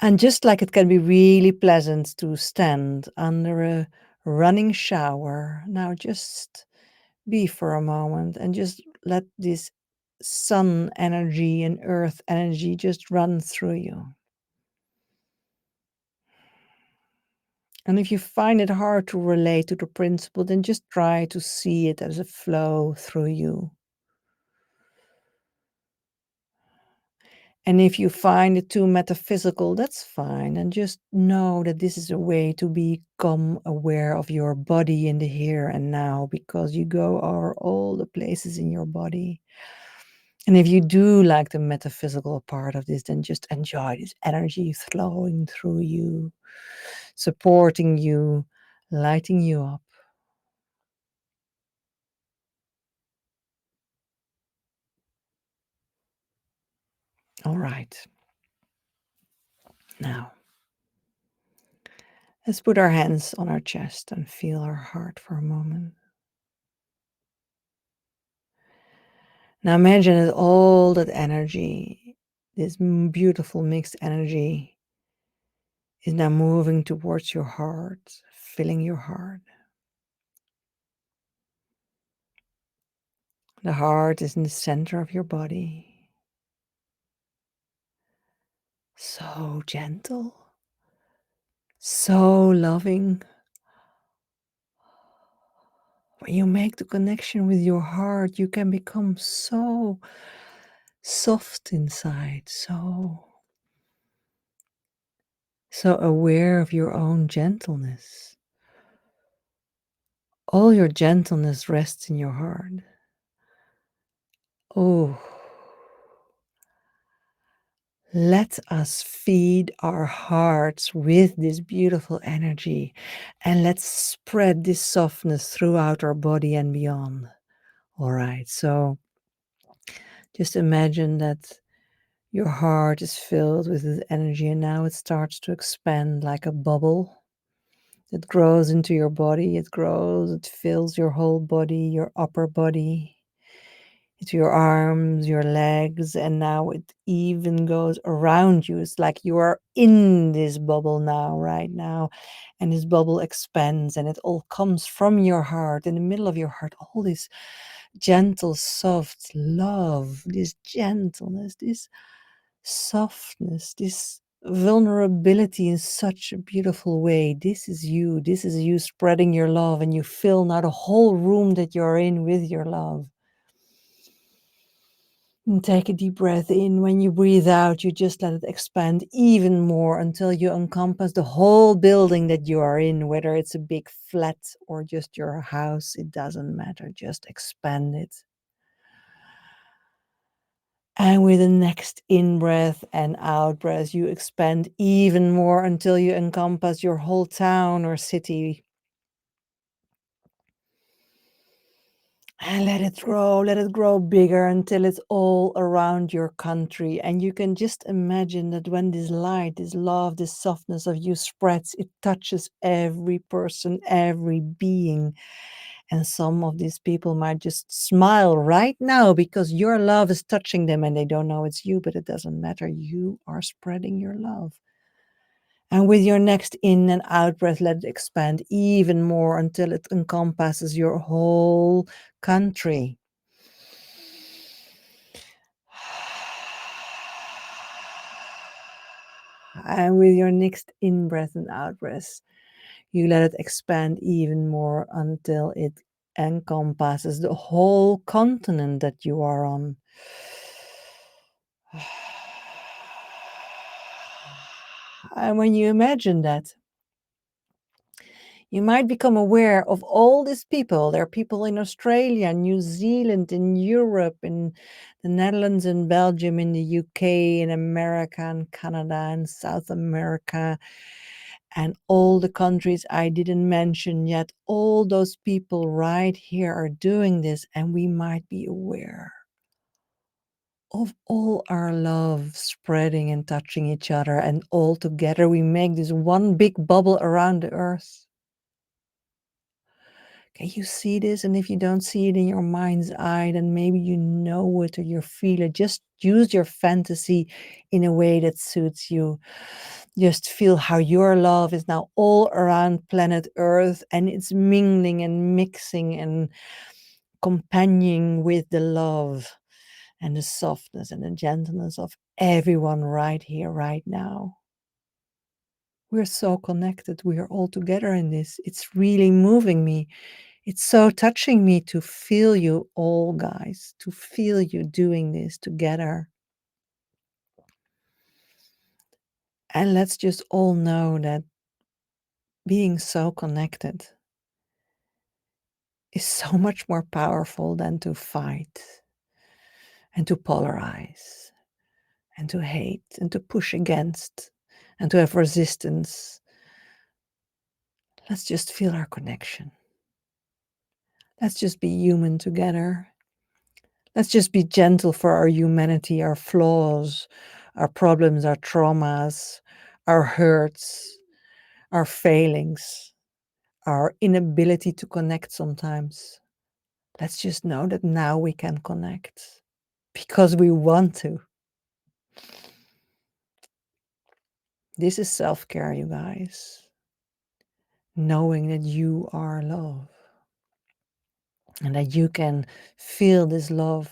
And just like it can be really pleasant to stand under a running shower, now just be for a moment and just let this sun energy and earth energy just run through you. And if you find it hard to relate to the principle, then just try to see it as a flow through you. And if you find it too metaphysical, that's fine. And just know that this is a way to become aware of your body in the here and now, because you go over all the places in your body. And if you do like the metaphysical part of this, then just enjoy this energy flowing through you, supporting you, lighting you up. All right. Now, let's put our hands on our chest and feel our heart for a moment. Now imagine that all that energy, this beautiful mixed energy, is now moving towards your heart, filling your heart. The heart is in the center of your body. So gentle, so loving. When you make the connection with your heart, you can become so soft inside, so aware of your own gentleness. All your gentleness rests in your heart. Oh, let us feed our hearts with this beautiful energy, and let's spread this softness throughout our body and beyond. All right, so just imagine that your heart is filled with this energy, and now it starts to expand like a bubble. It grows into your body, it grows, it fills your whole body, your upper body, into your arms, your legs, and now it even goes around you. It's like you are in this bubble now, right now. And this bubble expands and it all comes from your heart, in the middle of your heart, all this gentle, soft love, this gentleness, this softness, this vulnerability in such a beautiful way. This is you. This is you spreading your love, and you fill now the whole room that you're in with your love. And take a deep breath in. When you breathe out, you just let it expand even more until you encompass the whole building that you are in, whether it's a big flat or just your house, it doesn't matter. Just expand it. And with the next in breath and out breath, you expand even more until you encompass your whole town or city. And let it grow bigger until it's all around your country. And you can just imagine that when this light, this love, this softness of you spreads, it touches every person, every being. And some of these people might just smile right now because your love is touching them and they don't know it's you, but it doesn't matter. You are spreading your love. And with your next in and out breath, let it expand even more until it encompasses your whole country. And with your next in breath and out breath, you let it expand even more until it encompasses the whole continent that you are on. And when you imagine that, you might become aware of all these people. There are people in Australia, New Zealand, in Europe, in the Netherlands, in Belgium, in the UK, in America, and Canada, and South America, and all the countries I didn't mention yet. All those people right here are doing this, and we might be aware of all our love spreading and touching each other, and all together we make this one big bubble around the earth. Can you see this? And if you don't see it in your mind's eye, then maybe you know it or you feel it. Just use your fantasy in a way that suits you. Just feel how your love is now all around planet Earth and it's mingling and mixing and companioning with the love and the softness and the gentleness of everyone right here, right now. We're so connected. We are all together in this. It's really moving me. It's so touching me to feel you all, guys, to feel you doing this together. And let's just all know that being so connected is so much more powerful than to fight and to polarize and to hate and to push against and to have resistance. Let's just feel our connection. Let's just be human together. Let's just be gentle for our humanity, our flaws, our problems, our traumas, our hurts, our failings, our inability to connect sometimes. Let's just know that now we can connect because we want to. This is self-care, you guys. Knowing that you are love and that you can feel this love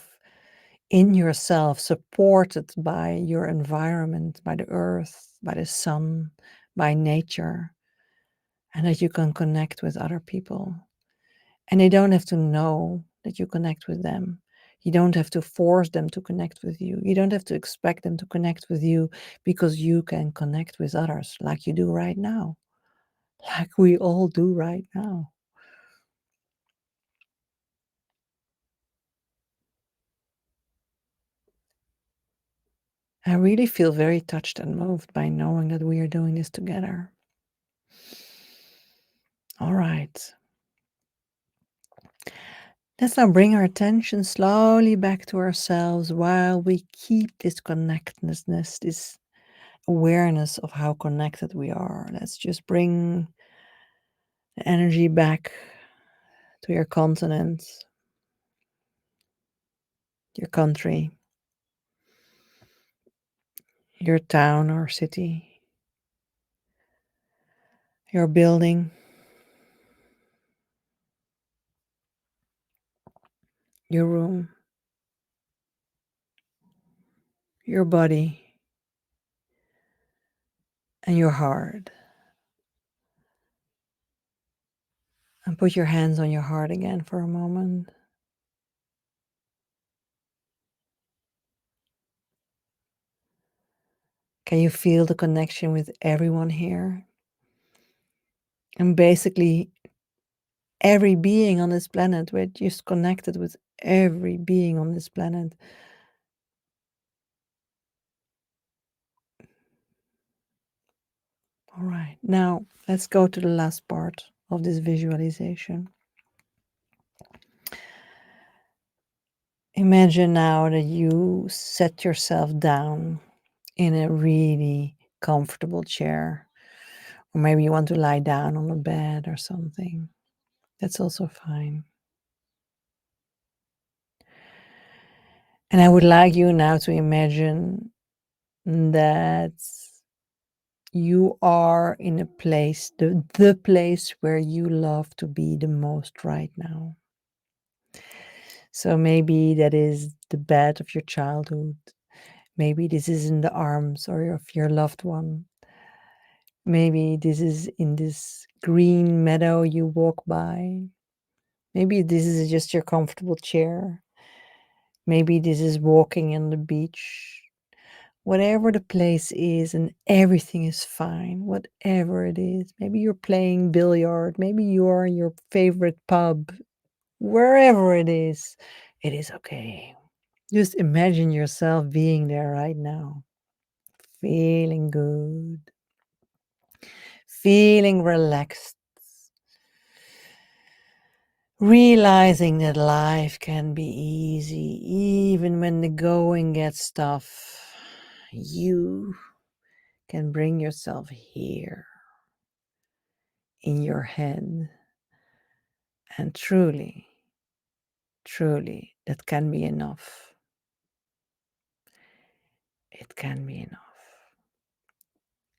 in yourself, supported by your environment, by the earth, by the sun, by nature, and that you can connect with other people. And they don't have to know that you connect with them. You don't have to force them to connect with you. You don't have to expect them to connect with you because you can connect with others like you do right now, like we all do right now. I really feel very touched and moved by knowing that we are doing this together. All right. Let's now bring our attention slowly back to ourselves while we keep this connectedness, this awareness of how connected we are. Let's just bring the energy back to your continent, your country, your town or city, your building, your room, your body, and your heart. And put your hands on your heart again for a moment. Can you feel the connection with everyone here? And basically, every being on this planet, we're just connected with every being on this planet. All right, now let's go to the last part of this visualization. Imagine now that you set yourself down in a really comfortable chair, or maybe you want to lie down on a bed or something. That's also fine. And I would like you now to imagine that you are in a place, the place where you love to be the most right now. So maybe that is the bed of your childhood. Maybe this is in the arms or of your loved one. Maybe this is in this green meadow you walk by. Maybe this is just your comfortable chair. Maybe this is walking on the beach. Whatever the place is, and everything is fine, whatever it is. Maybe you're playing billiard. Maybe you are in your favorite pub. Wherever it is okay. Just imagine yourself being there right now, feeling good, feeling relaxed, realizing that life can be easy even when the going gets tough. You can bring yourself here in your head, and truly, truly, that can be enough. It can be enough.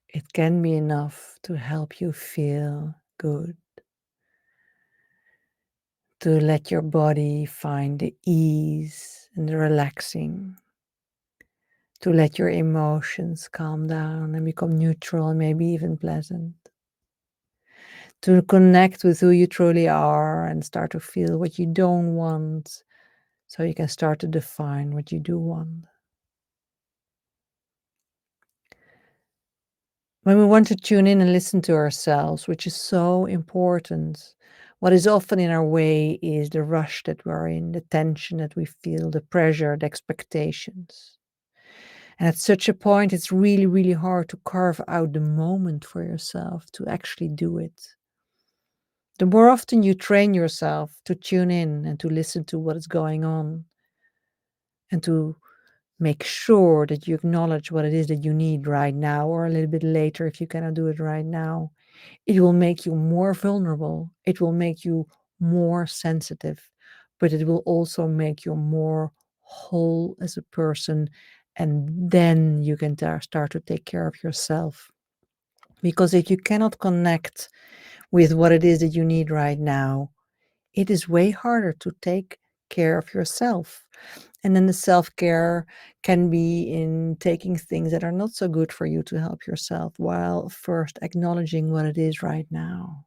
It can be enough to help you feel good, to let your body find the ease and the relaxing, to let your emotions calm down and become neutral and maybe even pleasant, to connect with who you truly are and start to feel what you don't want so you can start to define what you do want. When we want to tune in and listen to ourselves, which is so important, what is often in our way is the rush that we're in, the tension that we feel, the pressure, the expectations. And at such a point, it's really, really hard to carve out the moment for yourself to actually do it. The more often you train yourself to tune in and to listen to what is going on, and to make sure that you acknowledge what it is that you need right now, or a little bit later if you cannot do it right now, it will make you more vulnerable. It will make you more sensitive, but it will also make you more whole as a person. And then you can start to take care of yourself. Because if you cannot connect with what it is that you need right now, it is way harder to take care of yourself. And then the self-care can be in taking things that are not so good for you to help yourself, while first acknowledging what it is right now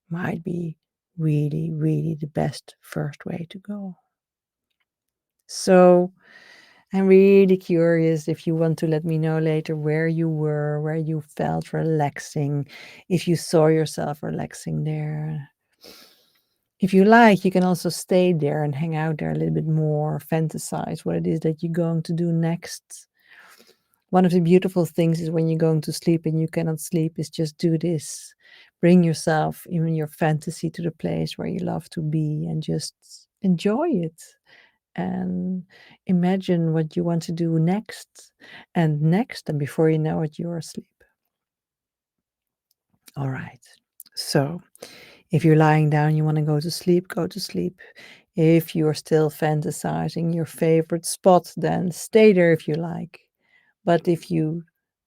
might be really, really the best first way to go. So I'm really curious if you want to let me know later where you were, where you felt relaxing, if you saw yourself relaxing there. If you like, you can also stay there and hang out there a little bit more, fantasize what it is that you're going to do next. One of the beautiful things is when you're going to sleep and you cannot sleep, is just do this. Bring yourself, even your fantasy, to the place where you love to be and just enjoy it. And imagine what you want to do next and next. And before you know it, you're asleep. All right. So if you're lying down, you want to go to sleep, go to sleep. If you're still fantasizing your favorite spot, then stay there if you like. But if you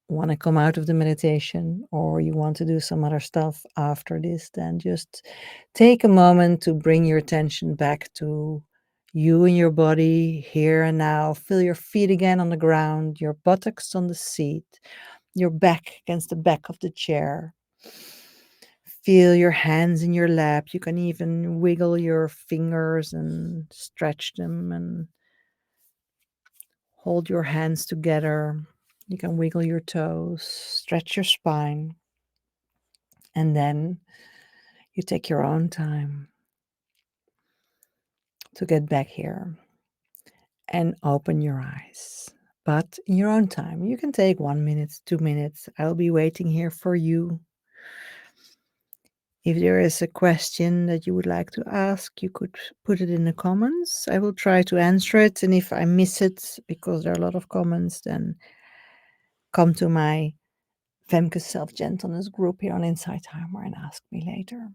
want to come out of the meditation or you want to do some other stuff after this, then just take a moment to bring your attention back to you and your body here and now. Feel your feet again on the ground, your buttocks on the seat, your back against the back of the chair. Feel your hands in your lap. You can even wiggle your fingers and stretch them and hold your hands together. You can wiggle your toes, stretch your spine, and then you take your own time to get back here and open your eyes. But in your own time, you can take 1 minute, 2 minutes. I'll be waiting here for you. If there is a question that you would like to ask, you could put it in the comments. I will try to answer it. And if I miss it, because there are a lot of comments, then come to my Femke's Self-Gentleness group here on Inside Timer and ask me later.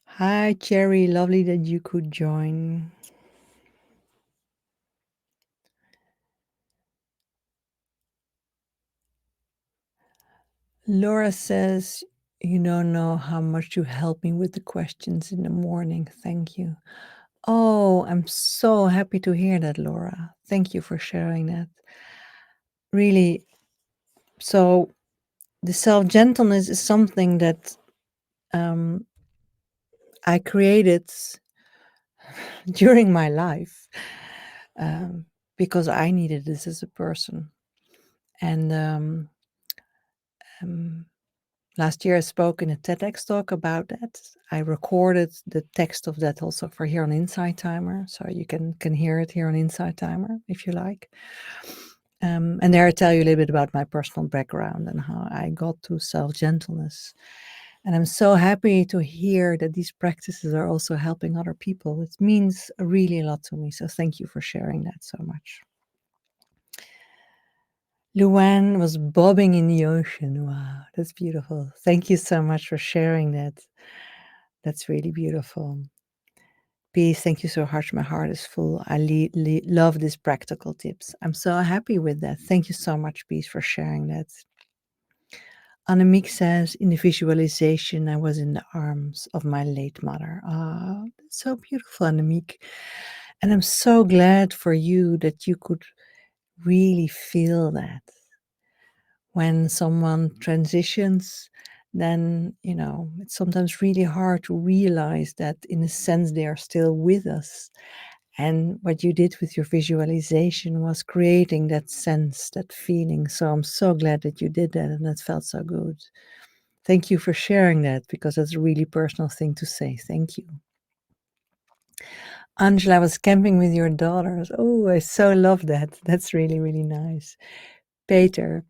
Hi, Cherry. Lovely that you could join. Laura says, you don't know how much you help me with the questions in the morning. Thank you. Oh, I'm so happy to hear that, Laura. Thank you for sharing that. Really, so the self-gentleness is something that I created during my life because I needed this as a person. And last year I spoke in a TEDx talk about that. I recorded the text of that also for here on Inside Timer, so you can hear it here on Inside Timer if you like. And there I tell you a little bit about my personal background and how I got to self-gentleness. And I'm so happy to hear that these practices are also helping other people. It means really a lot to me. So thank you for sharing that so much. Luann was bobbing in the ocean. Wow, that's beautiful. Thank you so much for sharing that. That's really beautiful. Peace, thank you so much. My heart is full. I love these practical tips. I'm so happy with that. Thank you so much, Peace, for sharing that. Annemiek says, in the visualization, I was in the arms of my late mother. Ah, that's so beautiful, Annemiek. And I'm so glad for you that you could really feel that. When someone transitions, then, it's sometimes really hard to realize that in a sense they are still with us. And what you did with your visualization was creating that sense, that feeling. So I'm so glad that you did that and that felt so good. Thank you for sharing that because that's a really personal thing to say. Thank you. Angela, I was camping with your daughters. Oh, I so love that. That's really, really nice. Peter,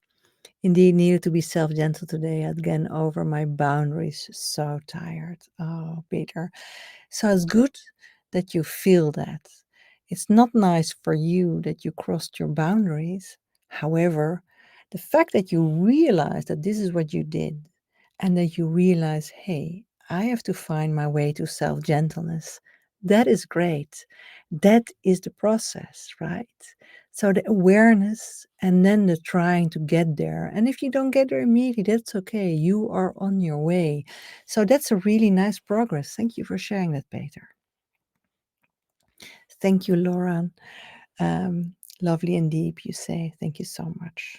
indeed needed to be self-gentle today. Again, over my boundaries. So tired. Oh, Peter. So it's good that you feel that. It's not nice for you that you crossed your boundaries. However, the fact that you realize that this is what you did and that you realize, hey, I have to find my way to self-gentleness. That is great. That is the process, right? So the awareness and then the trying to get there. And if you don't get there immediately, that's okay. You are on your way. So that's a really nice progress. Thank you for sharing that, Peter. Thank you, Laura. Lovely and deep, you say. Thank you so much.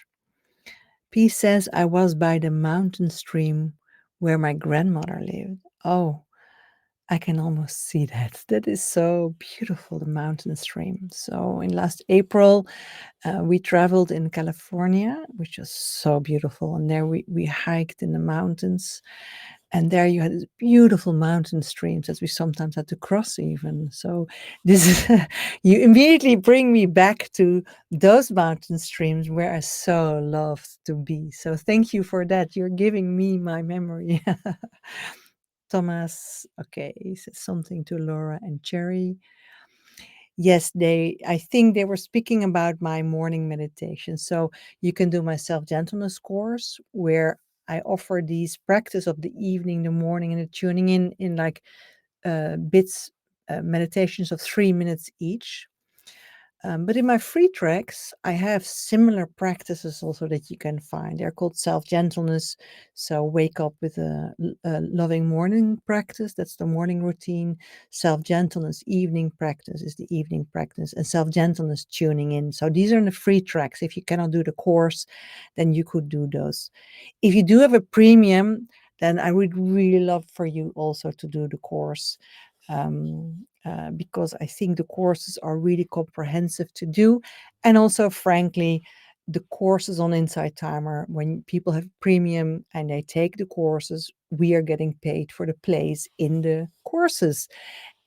P says, I was by the mountain stream where my grandmother lived. Oh, I can almost see that. That is so beautiful, the mountain stream. So in last April, we traveled in California, which was so beautiful. And there we hiked in the mountains. And there you had these beautiful mountain streams that we sometimes had to cross even. So this is, you immediately bring me back to those mountain streams where I so loved to be. So thank you for that. You're giving me my memory. Thomas, okay, he says something to Laura and Cherry. Yes, I think they were speaking about my morning meditation. So you can do my self-gentleness course where I offer these practice of the evening, the morning, and the tuning in like bits, meditations of 3 minutes each. But in my free tracks, I have similar practices also that you can find. They're called self-gentleness. So wake up with a loving morning practice. That's the morning routine. Self-gentleness evening practice is the evening practice. And self-gentleness tuning in. So these are the free tracks. If you cannot do the course, then you could do those. If you do have a premium, then I would really love for you also to do the course. because I think the courses are really comprehensive to do. And also, frankly, the courses on Inside Timer, when people have premium and they take the courses, we are getting paid for the place in the courses.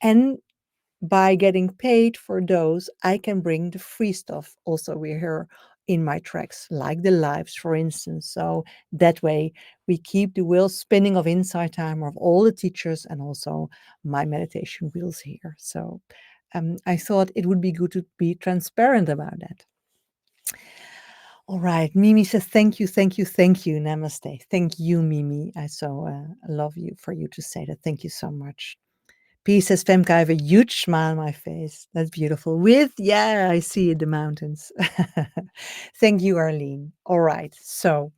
And by getting paid for those, I can bring the free stuff also we hear in my tracks, like the lives, for instance. So that way we keep the wheels spinning of Insight Time of all the teachers and also my meditation wheels here. So I thought it would be good to be transparent about that. All right. Mimi says, thank you, thank you, thank you. Namaste. Thank you, Mimi. I so love you for you to say that. Thank you so much. P says, Femke, I have a huge smile on my face. That's beautiful. Yeah, I see it, the mountains. Thank you, Arlene. All right. So,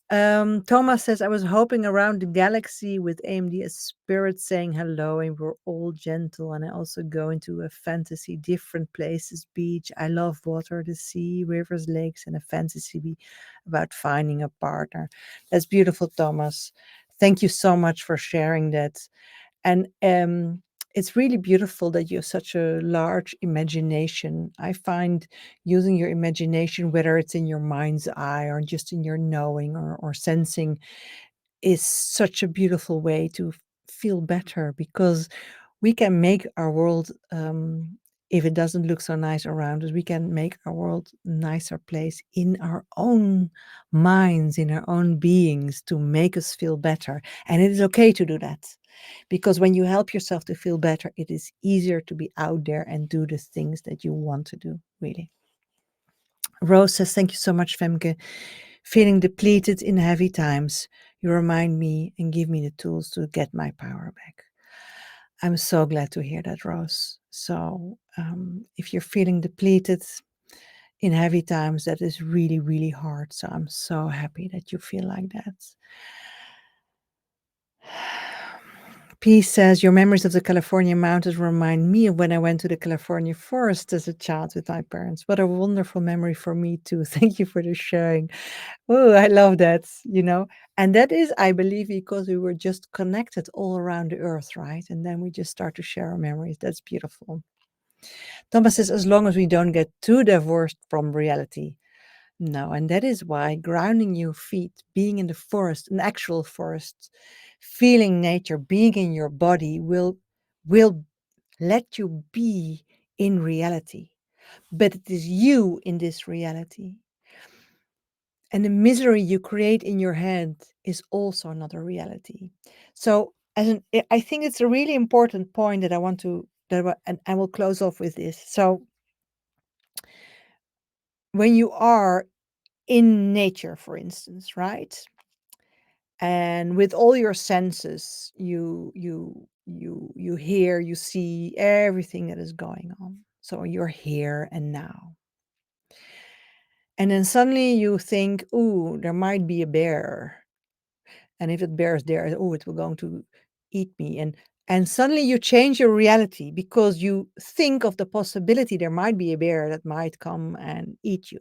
Thomas says, I was hoping around the galaxy with AMD as spirit saying hello, and we're all gentle. And I also go into a fantasy, different places, beach. I love water, the sea, rivers, lakes, and a fantasy about finding a partner. That's beautiful, Thomas. Thank you so much for sharing that. And it's really beautiful that you have such a large imagination. I find using your imagination, whether it's in your mind's eye or just in your knowing or sensing, is such a beautiful way to feel better, because we can make our world, if it doesn't look so nice around us, we can make our world a nicer place in our own minds, in our own beings, to make us feel better. And it is okay to do that, because when you help yourself to feel better, it is easier to be out there and do the things that you want to do, really. Rose says, thank you so much, Femke. Feeling depleted in heavy times, you remind me and give me the tools to get my power back. I'm so glad to hear that, Rose. So if you're feeling depleted in heavy times, that is really, really hard. So I'm so happy that you feel like that. Peace says, your memories of the California mountains remind me of when I went to the California forest as a child with my parents. What a wonderful memory for me too. Thank you for the sharing. Oh, I love that. And that is, I believe, because we were just connected all around the earth, right? And then we just start to share our memories. That's beautiful. Thomas says, as long as we don't get too divorced from reality. No, and that is why grounding your feet, being in the forest, an actual forest, feeling nature, being in your body will let you be in reality. But it is you in this reality. And the misery you create in your head is also another reality. So I think it's a really important point that I want to, and I will close off with this. So when you are in nature, for instance, right? And with all your senses, you hear, you see everything that is going on. So you're here and now. And then suddenly you think, "Ooh, there might be a bear. And if it bear is there, oh, it will going to eat me." And suddenly you change your reality because you think of the possibility there might be a bear that might come and eat you.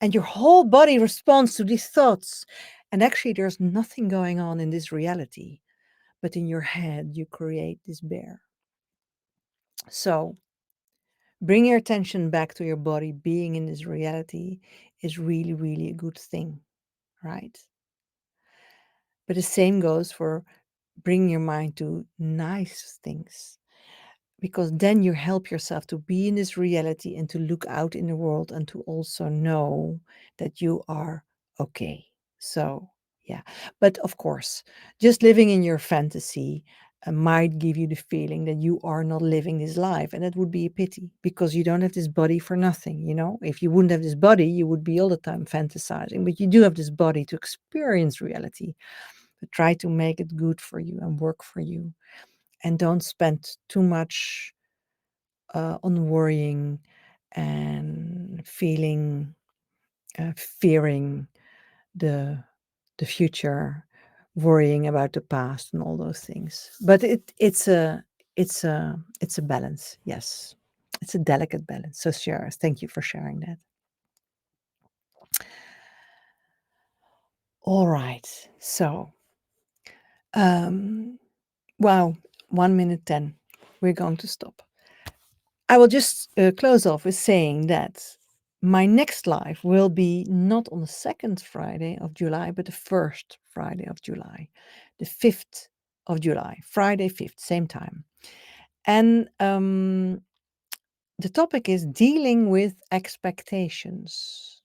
And your whole body responds to these thoughts. And actually, there's nothing going on in this reality, but in your head, you create this bear. So bring your attention back to your body. Being in this reality is really, really a good thing, right? But the same goes for bringing your mind to nice things, because then you help yourself to be in this reality and to look out in the world and to also know that you are okay. So, yeah. But of course, just living in your fantasy might give you the feeling that you are not living this life. And that would be a pity, because you don't have this body for nothing. If you wouldn't have this body, you would be all the time fantasizing. But you do have this body to experience reality. But try to make it good for you and work for you. And don't spend too much on worrying and fearing the future, worrying about the past and all those things. But it's a balance. Yes, it's a delicate balance. So, sure, thank you for sharing that. All right. So, wow, 1 minute 10. we're going to stop. I will just close off with saying that my next live will be not on the second Friday of July, but the first Friday of July, the 5th of July, Friday 5th, same time. And the topic is dealing with expectations.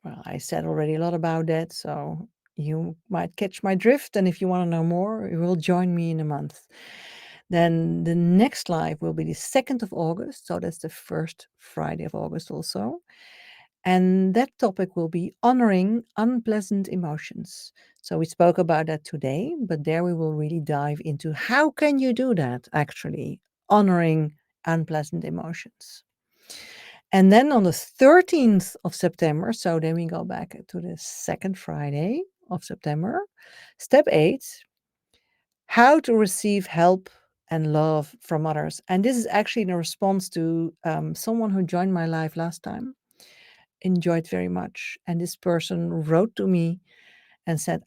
Well, I said already a lot about that, so you might catch my drift. And if you want to know more, you will join me in a month. Then the next live will be the 2nd of August. So that's the first Friday of August also. And that topic will be honoring unpleasant emotions. So we spoke about that today, but there we will really dive into how can you do that actually, honoring unpleasant emotions. And then on the 13th of September, so then we go back to the second Friday of September, step 8, how to receive help and love from others. And this is actually in response to someone who joined my live last time, enjoyed very much. And this person wrote to me and said,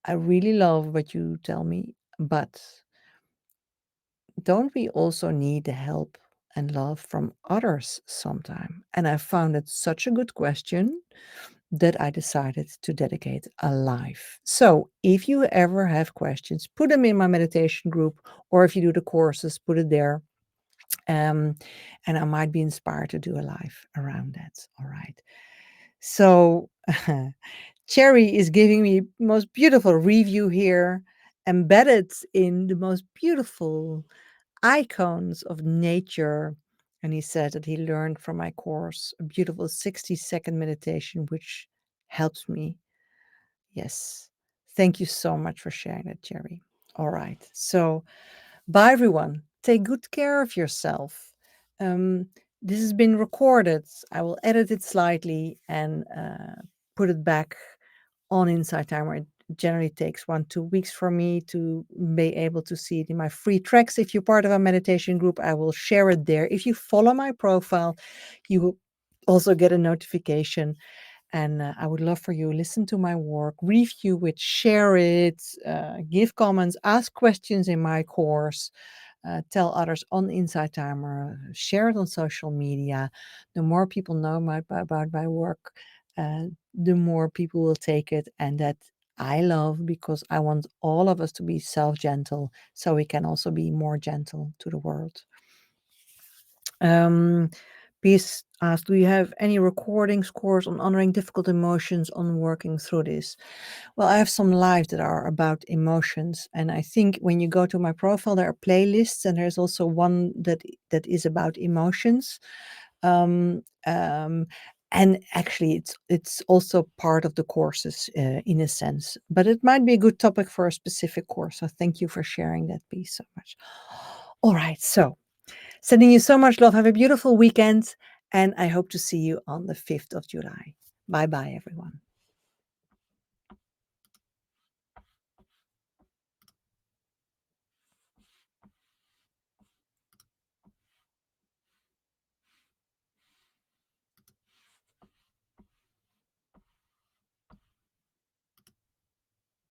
I really love what you tell me, but don't we also need the help and love from others sometime? And I found it such a good question that I decided to dedicate a live. So if you ever have questions, put them in my meditation group, or if you do the courses, put it there. And I might be inspired to do a live around that. All right. So Cherry is giving me most beautiful review here, embedded in the most beautiful icons of nature. And he said that he learned from my course a beautiful 60-second meditation, which helps me. Yes. Thank you so much for sharing that, Cherry. All right. So, bye, everyone. Take good care of yourself. Um, this has been recorded. I will edit it slightly and put it back on Inside Timer. It generally takes 1-2 weeks for me to be able to see it in my free tracks. If you're part of a meditation group, I will share it there. If you follow my profile, you will also get a notification. And I would love for you to listen to my work, review it, share it, give comments, ask questions in my course, tell others on Inside Timer, share it on social media. The more people know about my work, the more people will take it. And that I love, because I want all of us to be self-gentle so we can also be more gentle to the world. Peace asked, do you have any recordings, course on honoring difficult emotions, on working through this? Well, I have some lives that are about emotions. And I think when you go to my profile, there are playlists, and there's also one that is about emotions. Um, um, and actually, it's also part of the courses in a sense. But it might be a good topic for a specific course. So thank you for sharing that piece so much. All right. So sending you so much love. Have a beautiful weekend. And I hope to see you on the 5th of July. Bye bye, everyone.